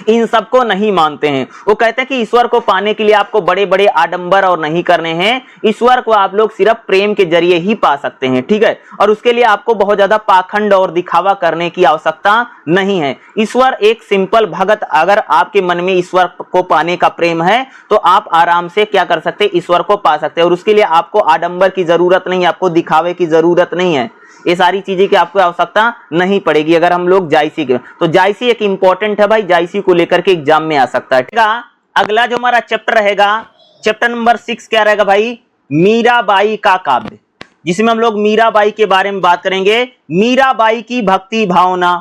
इन सबको नहीं मानते हैं। वो कहते हैं कि ईश्वर को पाने के लिए आपको बड़े बड़े आडंबर और नहीं करने हैं, ईश्वर को आप लोग सिर्फ प्रेम के जरिए ही पा सकते हैं। ठीक है, और उसके लिए आपको बहुत ज्यादा पाखंड और दिखावा करने की आवश्यकता नहीं है। ईश्वर एक सिंपल भगत, अगर आपके मन में ईश्वर को पाने का प्रेम है तो आप आराम से क्या कर सकते हैं, ईश्वर को पा सकते हैं, और उसके लिए आपको आडंबर की जरूरत नहीं है, आपको दिखावे की जरूरत नहीं है, ये सारी चीजें की आपको आवश्यकता नहीं पड़ेगी अगर हम लोग जायसी के। तो जायसी एक इंपॉर्टेंट है भाई, जायसी को लेकर के एग्जाम में आ सकता है। ठीक है, अगला जो हमारा चैप्टर रहेगा, चैप्टर नंबर 6 क्या रहेगा भाई, मीराबाई का काव्य, जिसमें हम लोग मीराबाई के बारे में बात करेंगे, मीराबाई की भक्ति भावना।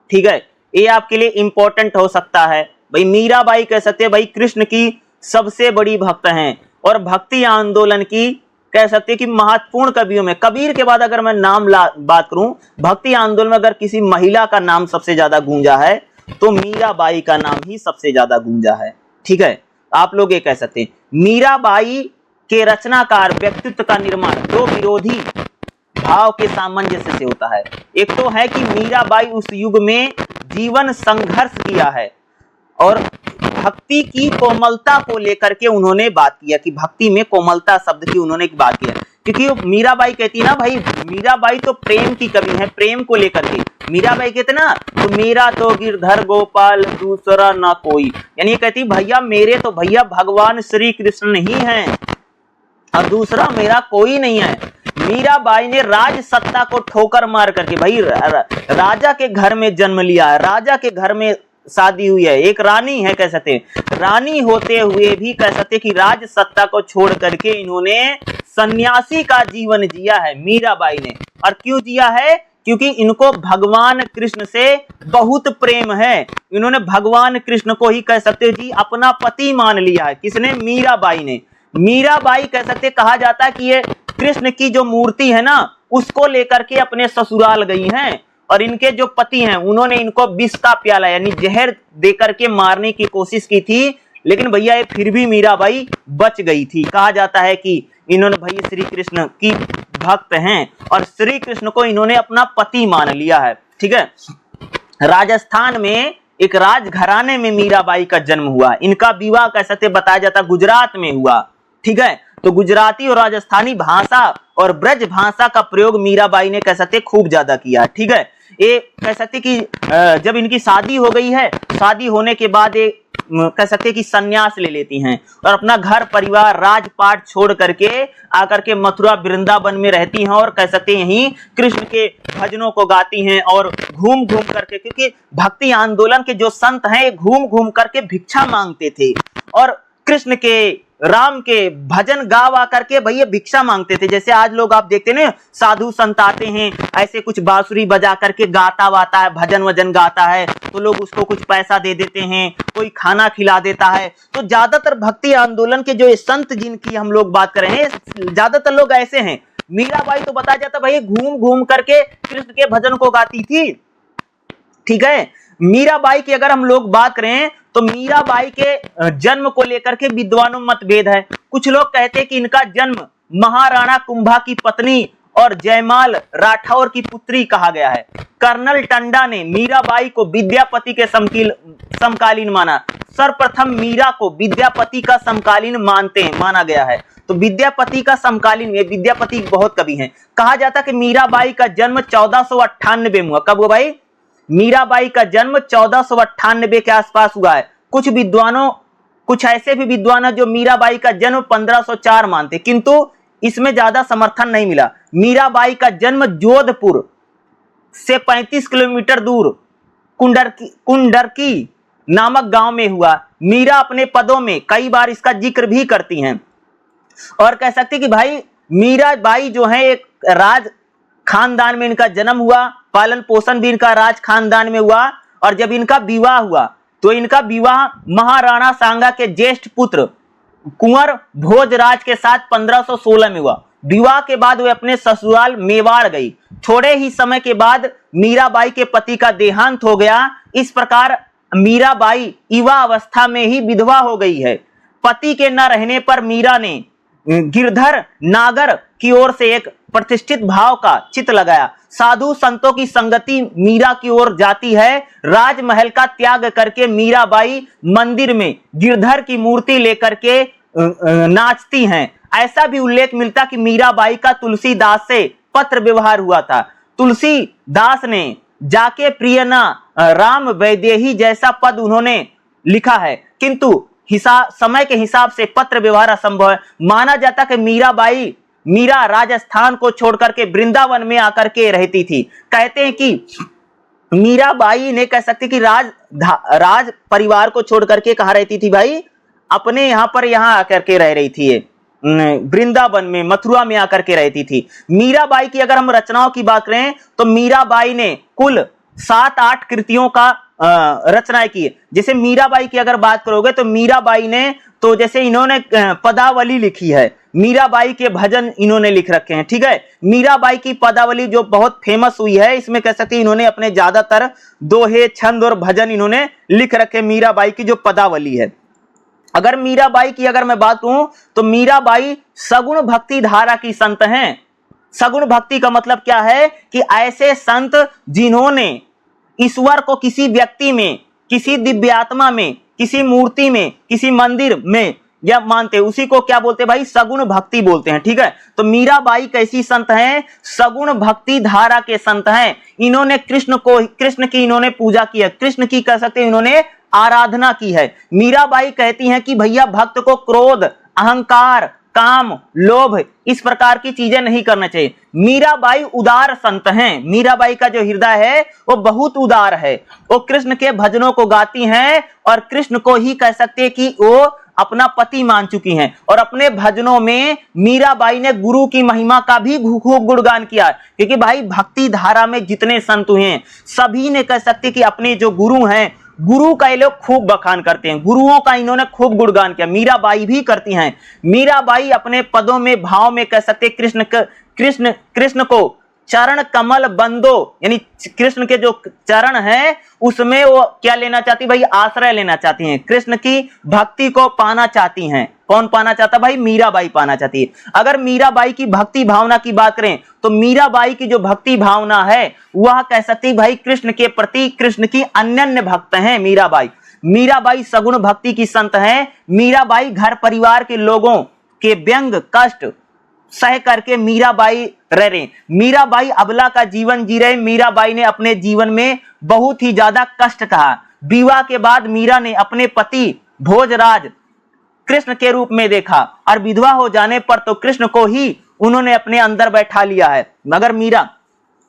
ठीक है, ये आपके लिए इंपॉर्टेंट हो सकता है भाई। मीराबाई कह सकते हैं भाई कृष्ण की सबसे बड़ी भक्त हैं, और भक्ति आंदोलन की कह सकते हैं कि महत्वपूर्ण कवियों में, कबीर के बाद अगर मैं बात करूं, भक्ति आंदोलन में अगर किसी महिला का नाम सबसे ज्यादा गूंजा है तो मीराबाई का नाम ही सबसे ज्यादा गूंजा है। ठीक है, आप लोग ये कह सकते हैं। मीराबाई के रचनाकार व्यक्तित्व का निर्माण दो विरोधी भाव के सामंजस्य से होता है। एक तो है कि मीराबाई उस युग में जीवन संघर्ष किया है, और भक्ति की कोमलता को लेकर के उन्होंने बात किया कि भक्ति में कोमलता शब्द की उन्होंने एक बात किया, क्योंकि मीराबाई कहती ना भाई, मीराबाई तो प्रेम की कवि है, प्रेम को लेकर के मीराबाई कहते ना, तो मेरा तो गिरधर गोपाल दूसरा ना कोई, यानी कहती भैया मेरे तो भैया भगवान श्री कृष्ण ही हैं, और दूसरा मेरा कोई नहीं है। मीराबाई ने राज सत्ता को ठोकर मार करके, भाई राजा के घर में जन्म लिया है, राजा के घर में शादी हुई है, एक रानी है, कह सकते हैं रानी होते हुए भी कह सकते कि राज सत्ता को छोड़ करके इन्होंने सन्यासी का जीवन जिया है मीराबाई ने। और क्यों जिया है, क्योंकि इनको भगवान कृष्ण से बहुत प्रेम है, इन्होंने भगवान कृष्ण को ही कह सकते जी अपना पति मान लिया है। किसने, मीराबाई ने। मीराबाई कह सकते कहा जाता है कि ये कृष्ण की जो मूर्ति है ना, उसको लेकर के अपने ससुराल गई हैं, और इनके जो पति हैं उन्होंने इनको विष का प्याला यानी जहर देकर के मारने की कोशिश की थी, लेकिन भैया ये फिर भी मीराबाई बच गई थी। कहा जाता है कि इन्होंने भैया श्री कृष्ण की भक्त हैं, और श्री कृष्ण को इन्होंने अपना पति मान लिया है। ठीक है, राजस्थान में एक राजघराने में मीराबाई का जन्म हुआ, इनका विवाह कह सकते बताया जाता गुजरात में हुआ। ठीक है, तो गुजराती और राजस्थानी भाषा और ब्रज भाषा का प्रयोग मीराबाई ने कह सकते खूब ज्यादा किया। ठीक है, ये कह सकते कि जब इनकी शादी हो गई है, शादी होने के बाद ये कह सकते कि सन्यास ले लेती हैं, और अपना घर परिवार राजपाट छोड़ करके आकर के मथुरा वृंदावन में रहती हैं, और कह सकते यहीं कृष्ण के भजनों को गाती हैं, और घूम घूम करके, क्योंकि भक्ति आंदोलन के जो संत हैं घूम घूम करके भिक्षा मांगते थे, और कृष्ण के राम के भजन गा करके भैया भिक्षा मांगते थे। जैसे आज लोग आप देखते हैं साधु संत आते हैं, ऐसे कुछ बांसुरी बजा करके गाता वाता है, भजन वजन गाता है, तो लोग उसको कुछ पैसा दे देते हैं, कोई खाना खिला देता है। तो ज्यादातर भक्ति आंदोलन के जो संत जिनकी हम लोग बात कर रहे हैं, ज्यादातर लोग ऐसे हैं। मीराबाई तो बताया जाता भाई घूम घूम करके कृष्ण के भजन को गाती थी। ठीक है, मीराबाई की अगर हम लोग बात करें तो मीराबाई के जन्म को लेकर के विद्वानों मतभेद है। कुछ लोग कहते हैं कि इनका जन्म महाराणा कुंभा की पत्नी और जयमाल राठौर की पुत्री कहा गया है। कर्नल टंडा ने मीराबाई को विद्यापति के समकालीन माना। सर्वप्रथम मीरा को विद्यापति का समकालीन माना गया है। तो विद्यापति का समकालीन, ये विद्यापति बहुत कवि हैं। कहा जाता कि मीराबाई का जन्म 1498 में हुआ। कब हुआ भाई? मीराबाई का जन्म 1498 के आसपास हुआ है। कुछ ऐसे भी विद्वान हैं जो मीराबाई का जन्म 1504 मानते, किंतु इसमें ज्यादा समर्थन नहीं मिला। मीराबाई का जन्म जोधपुर से 35 किलोमीटर दूर कुंडरकी नामक गांव में हुआ। मीरा अपने पदों में कई बार इसका जिक्र भी करती हैं और कह सकते कि भाई मीराबाई जो है एक राज खानदान में इनका जन्म हुआ, पालन पोषण भी इनका राज खानदान में हुआ, और जब इनका विवाह हुआ तो इनका विवाह महाराणा सांगा के ज्येष्ठ पुत्र कुंवर भोजराज के साथ 1516 में हुआ। विवाह के बाद वे अपने ससुराल मेवाड़ गई। थोड़े ही समय के बाद मीराबाई के पति का देहांत हो गया। इस प्रकार मीराबाई युवा अवस्था में ही विधवा हो गई है। पति के न रहने पर मीरा ने गिरधर नागर की ओर से एक प्रतिष्ठित भाव का चित्त लगाया। साधु संतों की संगति मीरा की ओर जाती है। राजमहल का त्याग करके मीराबाई मंदिर में गिरधर की मूर्ति लेकर के नाचती हैं। ऐसा भी उल्लेख मिलता कि मीराबाई का तुलसीदास से पत्र व्यवहार हुआ था। तुलसीदास ने जाके प्रियना राम वैदेही जैसा पद उन्होंने लिखा है, किंतु समय के हिसाब से पत्र व्यवहार असंभव है। माना जाता कि मीरा राजस्थान को छोड़कर के वृंदावन में आकर के रहती थी। कहते हैं कि मीराबाई ने कह सकते कि राज परिवार को छोड़ करके कहाँ रहती थी भाई? अपने यहाँ आकर के रह रही थी, वृंदावन में, मथुरा में आकर के रहती थी। मीराबाई की अगर हम रचनाओं की बात करें तो मीराबाई ने कुल 7-8 कृतियों का रचनाएं की है। जैसे मीराबाई की अगर बात करोगे तो मीराबाई ने तो जैसे इन्होंने पदावली लिखी है, मीराबाई के भजन इन्होंने लिख रखे हैं, ठीक है। मीराबाई की पदावली जो बहुत फेमस हुई है, इसमें कह सकते हैं इन्होंने अपने ज्यादातर दोहे, छंद और भजन इन्होंने लिख रखे। मीराबाई की जो पदावली है, अगर मीराबाई की अगर मैं बात करूं तो मीराबाई सगुण भक्ति धारा की संत हैं। सगुण भक्ति का मतलब क्या है कि ऐसे संत जिन्होंने ईश्वर को किसी व्यक्ति में, किसी दिव्यात्मा में, किसी मूर्ति में, किसी मंदिर में या मानते, उसी को क्या बोलते हैं भाई? सगुण भक्ति बोलते हैं, ठीक है। तो मीराबाई कैसी संत हैं? सगुण भक्ति धारा के संत हैं। इन्होंने कृष्ण की इन्होंने पूजा की है, कृष्ण की कह सकते हैं इन्होंने आराधना की है। मीराबाई कहती हैं कि भैया भक्त को क्रोध, अहंकार, काम, लोभ इस प्रकार की चीजें नहीं करना चाहिए। मीराबाई उदार संत हैं। मीराबाई का जो हृदय है वो बहुत उदार है। वो कृष्ण के भजनों को गाती हैं और कृष्ण को ही कह सकते हैं कि वो अपना पति मान चुकी हैं। और अपने भजनों में मीराबाई ने गुरु की महिमा का भी खूब गुणगान किया, क्योंकि भाई भक्ति धारा में जितने संत हुए हैं सभी ने कह सकते कि अपने जो गुरु हैं, गुरु का ये लोग खूब बखान करते हैं, गुरुओं का इन्होंने खूब गुणगान किया। मीराबाई भी करती हैं। मीराबाई अपने पदों में, भाव में कह सकते कृष्ण को चरण कमल बंदो, यानी कृष्ण के जो चरण हैं उसमें वो क्या लेना चाहती भाई? आश्रय लेना चाहती हैं, कृष्ण की भक्ति को पाना चाहती हैं। कौन पाना चाहता भाई? मीराबाई पाना चाहती है। अगर मीराबाई की भक्ति भावना की बात करें तो मीराबाई की जो भक्ति भावना है वह कह सकती भाई कृष्ण के प्रति, कृष्ण की अनन्य भक्त हैं मीराबाई सगुण भक्ति की संत हैं। मीराबाई घर परिवार के लोगों के व्यंग कष्ट सह करके मीराबाई रह रहे। मीराबाई अबला का जीवन जी रहे। मीराबाई ने अपने जीवन में बहुत ही ज्यादा कष्ट कहा। विवाह के बाद मीरा ने अपने पति भोजराज कृष्ण के रूप में देखा और विधवा हो जाने पर तो कृष्ण को ही उन्होंने अपने अंदर बैठा लिया है। मगर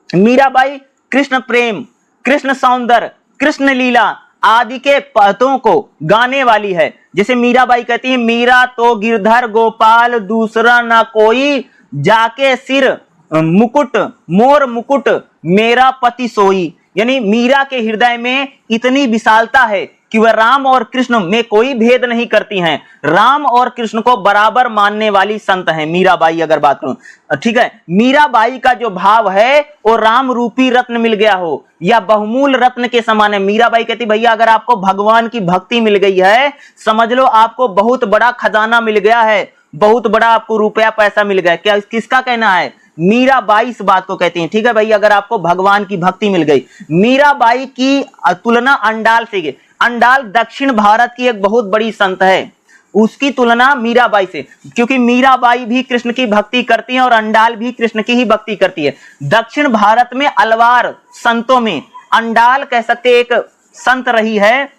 मीराबाई कृष्ण प्रेम, कृष्ण सौंदर्य, कृष्ण लीला आदि के पदों को गाने वाली है। जैसे मीराबाई कहती है, मीरा तो गिरधर गोपाल दूसरा ना कोई, जाके सिर मुकुट मोर मुकुट मेरा पति सोई। यानी मीरा के हृदय में इतनी विशालता है कि वह राम और कृष्ण में कोई भेद नहीं करती हैं। राम और कृष्ण को बराबर मानने वाली संत हैं मीराबाई। अगर बात करूं, ठीक है, मीराबाई का जो भाव है वो राम रूपी रत्न मिल गया हो या बहुमूल रत्न के समान है। मीराबाई कहती भैया अगर आपको भगवान की भक्ति मिल गई है, समझ लो आपको बहुत बड़ा खजाना मिल गया है, बहुत बड़ा आपको रुपया पैसा मिल गया। क्या किसका कहना है? मीराबाई इस बात को कहते हैं। ठीक है भाई, अगर आपको भगवान की भक्ति मिल गई। मीराबाई की तुलना अंडाल से की। अंडाल दक्षिण भारत की एक बहुत बड़ी संत है, उसकी तुलना मीराबाई से, क्योंकि मीराबाई भी कृष्ण की भक्ति करती है और अंडाल भी कृष्ण की ही भक्ति करती है। दक्षिण भारत में अलवार संतों में अंडाल कह सकते एक संत रही है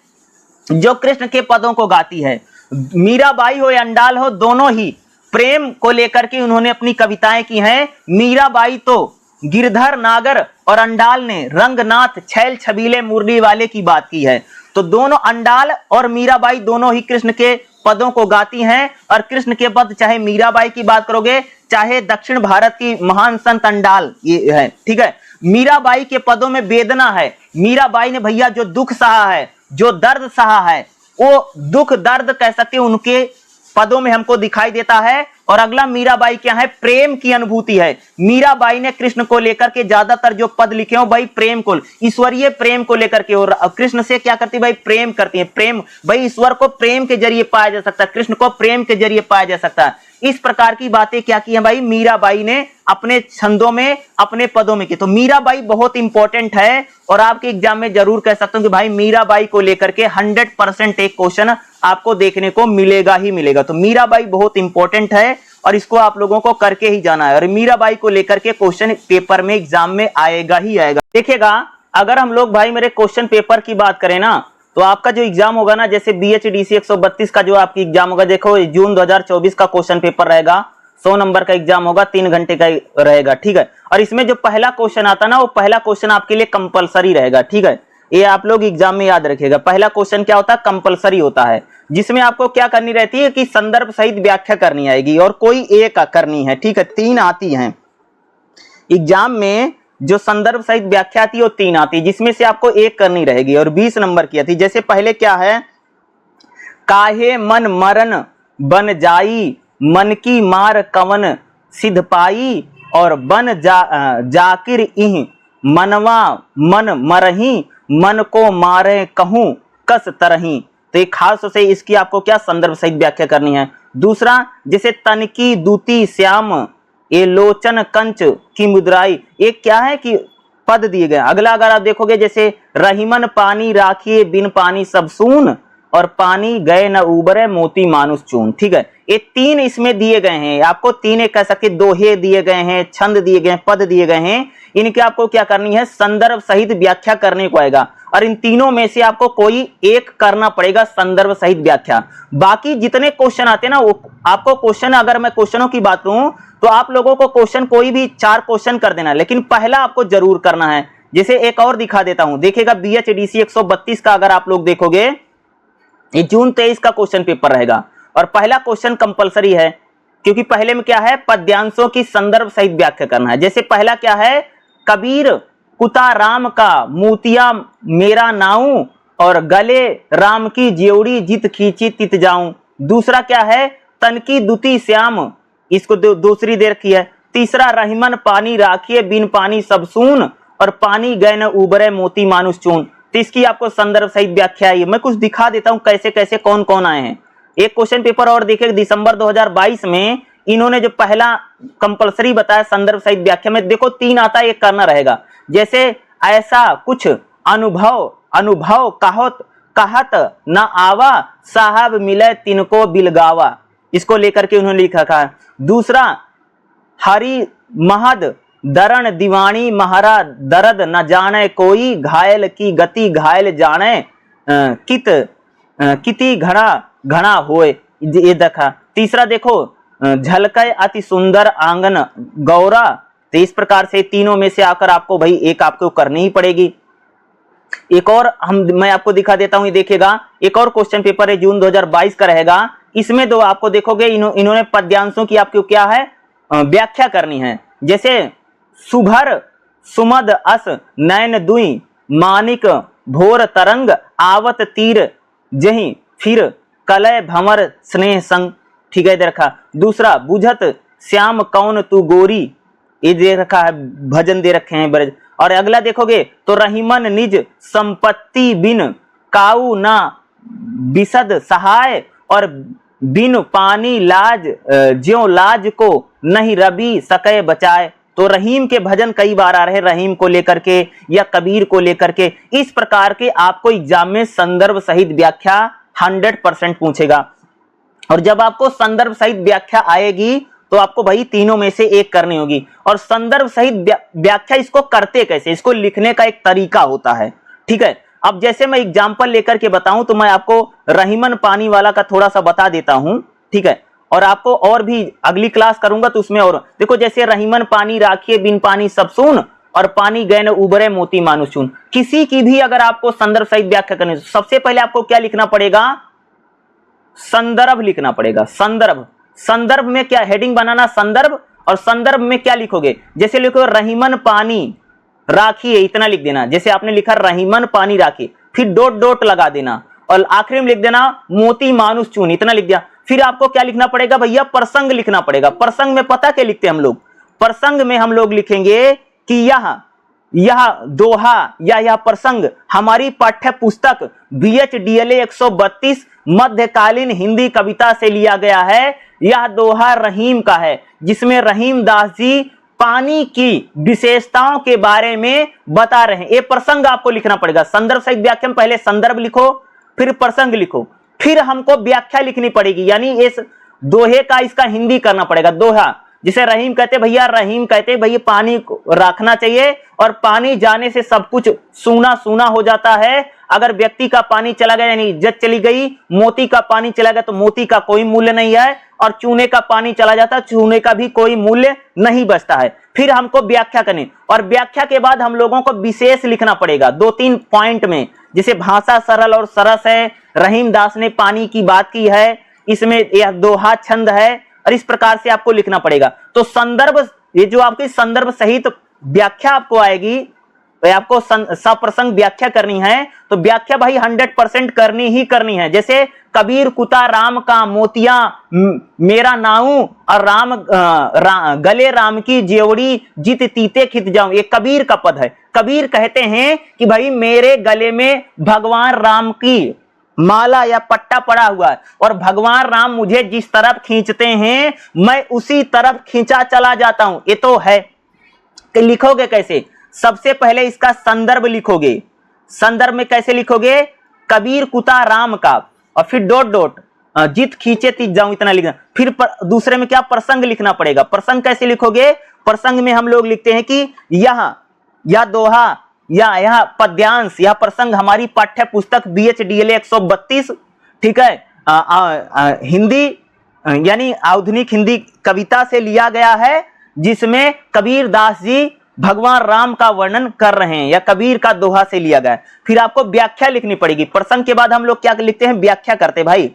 जो कृष्ण के पदों को गाती है। मीराबाई हो या अंडाल हो, दोनों ही प्रेम को लेकर के उन्होंने अपनी कविताएं की हैं। मीराबाई तो गिरधर नागर और अंडाल ने रंगनाथ छैल छबीले मुरली वाले की बात की है। तो दोनों अंडाल और मीराबाई दोनों ही कृष्ण के पदों को गाती हैं। और कृष्ण के पद चाहे मीराबाई की बात करोगे चाहे दक्षिण भारत की महान संत अंडाल ये है। ठीक है, मीराबाई के पदों में वेदना है। मीराबाई ने भैया जो दुख सहा है, जो दर्द सहा है, वो दुख दर्द कह सकते हैं उनके पदों में हमको दिखाई देता है। और अगला मीराबाई क्या है, प्रेम की अनुभूति है। मीराबाई ने कृष्ण को लेकर के ज्यादातर जो पद लिखे हो भाई प्रेम को, ईश्वरीय प्रेम को लेकर के। और कृष्ण से क्या करती भाई, प्रेम करती है। प्रेम भाई ईश्वर को प्रेम के जरिए पाया जा सकता है, कृष्ण को प्रेम के जरिए पाया जा सकता है। इस प्रकार की बातें क्या की है भाई मीराबाई ने अपने छंदों में, अपने पदों में की। तो मीराबाई बहुत इंपॉर्टेंट है और आपके एग्जाम में जरूर कह सकता हूं कि भाई मीराबाई को लेकर के 100% एक क्वेश्चन आपको देखने को मिलेगा ही मिलेगा। तो मीराबाई बहुत इंपॉर्टेंट है और इसको आप लोगों को करके ही जाना है। और मीराबाई को लेकर के क्वेश्चन पेपर में एग्जाम में आएगा ही आएगा। देखिएगा, अगर हम लोग भाई मेरे क्वेश्चन पेपर की बात करें ना, तो आपका जो एग्जाम होगा ना, जैसे BHDC 132 का जो आपकी एग्जाम होगा, देखो जून 2024 का क्वेश्चन पेपर रहेगा, 100 नंबर का एग्जाम होगा, 3 घंटे का रहेगा। ठीक है, और इसमें जो पहला क्वेश्चन आता ना, वो पहला क्वेश्चन आपके लिए कंपलसरी रहेगा। ठीक है, ये आप लोग एग्जाम में याद रखिएगा। पहला क्वेश्चन क्या होता है, कंपलसरी होता है, जिसमें आपको क्या करनी रहती है कि संदर्भ सहित व्याख्या करनी आएगी और कोई एक करनी है। ठीक है, 3 आती हैं एग्जाम में, जो संदर्भ सहित व्याख्या आती है वो 3 आती है, जिसमें से आपको एक करनी रहेगी और 20 नंबर की आती। जैसे पहले क्या है, काहे मन मरन बन जाई, मन की मार कवन सिद्ध पाई, और बन जाकिर इह मनवा मन मरही, मन को मारे कहूं कस तरही। तो एक खास से इसकी आपको क्या संदर्भ सहित व्याख्या करनी है। दूसरा, जैसे तनकी दूती श्याम ये लोचन कंच की मुद्राई, एक क्या है कि पद दिए गए। अगला अगर आप देखोगे, जैसे रहीमन पानी राखिए बिन पानी सब सून, और पानी गए न उबरे मोती मानुष चून। ठीक है, ये 3 इसमें दिए गए हैं आपको। 3 एक कह सकते, दोहे दिए गए हैं, छंद दिए गए हैं, पद दिए गए हैं। इनके आपको क्या करनी है, संदर्भ सहित व्याख्या करने को आएगा। और इन तीनों में से आपको कोई एक करना पड़ेगा संदर्भ सहित व्याख्या। बाकी जितने क्वेश्चन आते हैं ना, वो आपको क्वेश्चन, अगर मैं क्वेश्चनों की बात करूं तो आप लोगों को क्वेश्चन कोई भी 4 क्वेश्चन कर देना, लेकिन पहला आपको जरूर करना है। जैसे एक और दिखा देता हूं, देखिएगा BHDC 132 का अगर आप लोग देखोगे, ये जून 23 का क्वेश्चन पेपर रहेगा और पहला क्वेश्चन कंपलसरी है, क्योंकि पहले में क्या है, पद्यांशों की संदर्भ सहित व्याख्या करना है। जैसे पहला क्या है, कबीर कुता राम का मूतिया मेरा नाऊ, और गले राम की जेवड़ी जित खींची तित जाऊं। दूसरा क्या है, तनकी दुती श्याम, इसको दूसरी दे रखी है। तीसरा, रहीमन पानी राखिए बिन पानी सब सून, और पानी गए न उबरे मोती मानुष चून। तो इसकी आपको संदर्भ सहित व्याख्या है। मैं कुछ दिखा देता हूं कैसे कैसे कौन कौन आए हैं। एक क्वेश्चन पेपर और देखिए, दिसंबर 2022 में इन्होंने जो पहला कंपलसरी बताया संदर्भ सहित व्याख्या में, देखो 3 आता है, एक करना रहेगा। जैसे ऐसा कुछ अनुभव कहत न आवा, साहब मिले तिनको बिलगावा, इसको लेकर के उन्होंने लिखा था। दूसरा, हरि महद दरण दीवानी महारा, दर्द न जाने कोई, घायल की गति घायल जाने, किति घना घना होए, ये देखा। तीसरा देखो, झलके अति सुंदर आंगन गौरा। तो इस प्रकार से तीनों में से आकर आपको भाई एक आपको करनी ही पड़ेगी। एक और मैं आपको दिखा देता हूं, ये देखिएगा, एक और क्वेश्चन पेपर है, जून 2022 का रहेगा। इसमें 2 आपको देखोगे, इन्होंने पद्यांशों की आपको क्या है, व्याख्या करनी है। जैसे सुभर सुमद अस नैन दुई, मानिक भोर तरंग आवत तीर जही, फिर कलय भंवर स्नेह संग। ठीक है, दे रखा। दूसरा, बुझत श्याम कौन तू गोरी, ये दे रखा है, भजन दे रखे हैं ब्रज। और अगला देखोगे तो रहीमन निज संपत्ति बिन काऊ ना बिसद सहाय, और बिन पानी लाज ज्यों लाज को नहीं रवि सके बचाए। तो रहीम के भजन कई बार आ रहे हैं, रहीम को लेकर के या कबीर को लेकर के। इस प्रकार के आपको एग्जाम में संदर्भ सहित व्याख्या 100% पूछेगा। और जब आपको संदर्भ सहित व्याख्या आएगी तो आपको भाई तीनों में से एक करनी होगी। और संदर्भ सहित व्याख्या इसको करते कैसे, इसको लिखने का एक तरीका होता है, ठीक है। अब जैसे मैं एग्जाम्पल लेकर के बताऊं तो मैं आपको रहीमन पानी वाला का थोड़ा सा बता देता हूं, ठीक है। और आपको और भी अगली क्लास करूंगा तो उसमें और देखो, जैसे रहीमन पानी राखिए बिन पानी सब सुन, और पानी गए न उबरे मोती मानुष चून। किसी की भी अगर आपको संदर्भ सहित व्याख्या करनी है, सबसे पहले आपको क्या लिखना पड़ेगा, संदर्भ लिखना पड़ेगा। संदर्भ, संदर्भ में क्या हेडिंग बनाना, संदर्भ। और संदर्भ में क्या लिखोगे, जैसे लिखो रहीमन पानी राखिए, इतना लिख देना। जैसे आपने लिखा रहीमन पानी राखिए, फिर डॉट डॉट लगा देना और आखिरी में लिख देना मोती मानुष चून, इतना लिख दिया। फिर आपको क्या लिखना पड़ेगा भैया, प्रसंग लिखना पड़ेगा। प्रसंग में पता क्या लिखते हैं हम लोग, प्रसंग में हम लोग लिखेंगे कि यह दोहा या यह प्रसंग हमारी पाठ्य पुस्तक BHDLA 132 मध्यकालीन हिंदी कविता से लिया गया है। यह दोहा रहीम का है, जिसमें रहीम दास जी पानी की विशेषताओं के बारे में बता रहे हैं। ये प्रसंग आपको लिखना पड़ेगा। संदर्भ सहित व्याख्या में पहले संदर्भ लिखो, फिर प्रसंग लिखो, फिर हमको व्याख्या लिखनी पड़ेगी, यानी इस दोहे का इसका हिंदी करना पड़ेगा। दोहा जिसे रहीम कहते भैया, रहीम कहते भैया पानी को रखना चाहिए, और पानी जाने से सब कुछ सूना सूना हो जाता है। अगर व्यक्ति का पानी चला गया यानी इज्जत चली गई, मोती का पानी चला गया तो मोती का कोई मूल्य नहीं है, और चूने का पानी चला जाता है, चूने का भी कोई मूल्य नहीं बचता है। फिर हमको व्याख्या करनी, और व्याख्या के बाद हम लोगों को विशेष लिखना पड़ेगा 2-3 पॉइंट में। जैसे भाषा सरल और सरस है, रहीम दास ने पानी की बात की है, इसमें यह दोहा छंद है, और इस प्रकार से आपको लिखना पड़ेगा। तो संदर्भ, ये जो आपकी संदर्भ सहित व्याख्या आपको आएगी, तो आपको सप्रसंग व्याख्या करनी है, तो व्याख्या भाई 100% करनी ही करनी है। जैसे कबीर कुता राम का मोतिया मेरा नाऊ, और गले राम की जेवड़ी जित तीते खित जाऊं, ये कबीर का पद है। कबीर कहते हैं कि भाई मेरे गले में भगवान राम की माला या पट्टा पड़ा हुआ है, और भगवान राम मुझे जिस तरफ खींचते हैं मैं उसी तरफ खींचा चला जाता हूं। ये तो है कि लिखोगे कैसे, सबसे पहले इसका संदर्भ लिखोगे। संदर्भ में कैसे लिखोगे, कबीर कुता राम का, और फिर डॉट डॉट जित खींचे तीत जाऊं, इतना लिखना। फिर दूसरे में क्या, प्रसंग लिखना पड़ेगा। प्रसंग कैसे लिखोगे, प्रसंग में हम लोग लिखते हैं कि यह दोहा या यह पद्यांश, यह प्रसंग हमारी पाठ्य पुस्तक BHDLA 132, ठीक है, हिंदी यानी आधुनिक हिंदी कविता से लिया गया है, जिसमें कबीर दास जी भगवान राम का वर्णन कर रहे हैं, या कबीर का दोहा से लिया गया है। फिर आपको व्याख्या लिखनी पड़ेगी। प्रसंग के बाद हम लोग क्या लिखते हैं, व्याख्या करते भाई,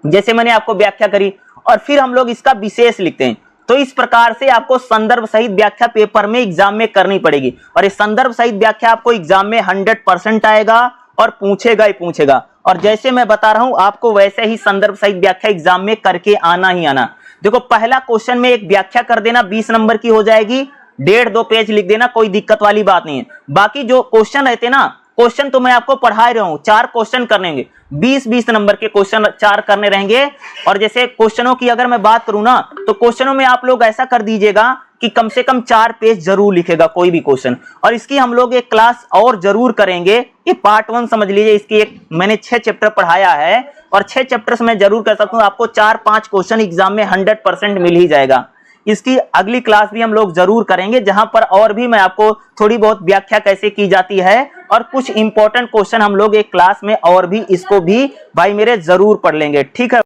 जैसे मैंने आपको व्याख्या करी, और फिर हम लोग इसका विशेष लिखते हैं। तो इस प्रकार से आपको संदर्भ सहित व्याख्या पेपर में एग्जाम में करनी पड़ेगी, और इस संदर्भ सहित व्याख्या आपको एग्जाम में 100% आएगा और पूछेगा ही पूछेगा। और जैसे मैं बता रहा हूं आपको वैसे ही संदर्भ सहित व्याख्या एग्जाम में करके आना ही आना। देखो पहला क्वेश्चन में एक व्याख्या कर देना, 20 नंबर की हो जाएगी, 1.5-2 पेज लिख देना, कोई दिक्कत वाली बात नहीं है। बाकी जो क्वेश्चन रहते ना, क्वेश्चन तो मैं आपको पढ़ा रहा हूं, 4 क्वेश्चन करने होंगे, 20-20 नंबर के क्वेश्चन 4 करने रहेंगे। और जैसे क्वेश्चनों की अगर मैं बात करूं ना, तो क्वेश्चनों में आप लोग ऐसा कर दीजिएगा कि कम से कम 4 पेज जरूर लिखेगा कोई भी क्वेश्चन। और इसकी हम लोग एक क्लास और जरूर करेंगे, ये पार्ट 1 समझ लीजिए। इसकी एक मैंने 6 चैप्टर पढ़ाया है, और 6 चैप्टर्स में जरूर कर सकता हूं, आपको 4-5 क्वेश्चन एग्जाम में 100% मिल ही जाएगा। इसकी अगली क्लास भी हम लोग जरूर करेंगे, जहां पर और भी मैं आपको थोड़ी बहुत व्याख्या कैसे की जाती है, और कुछ इंपॉर्टेंट क्वेश्चन हम लोग एक क्लास में और भी इसको भी भाई मेरे जरूर पढ़ लेंगे, ठीक है।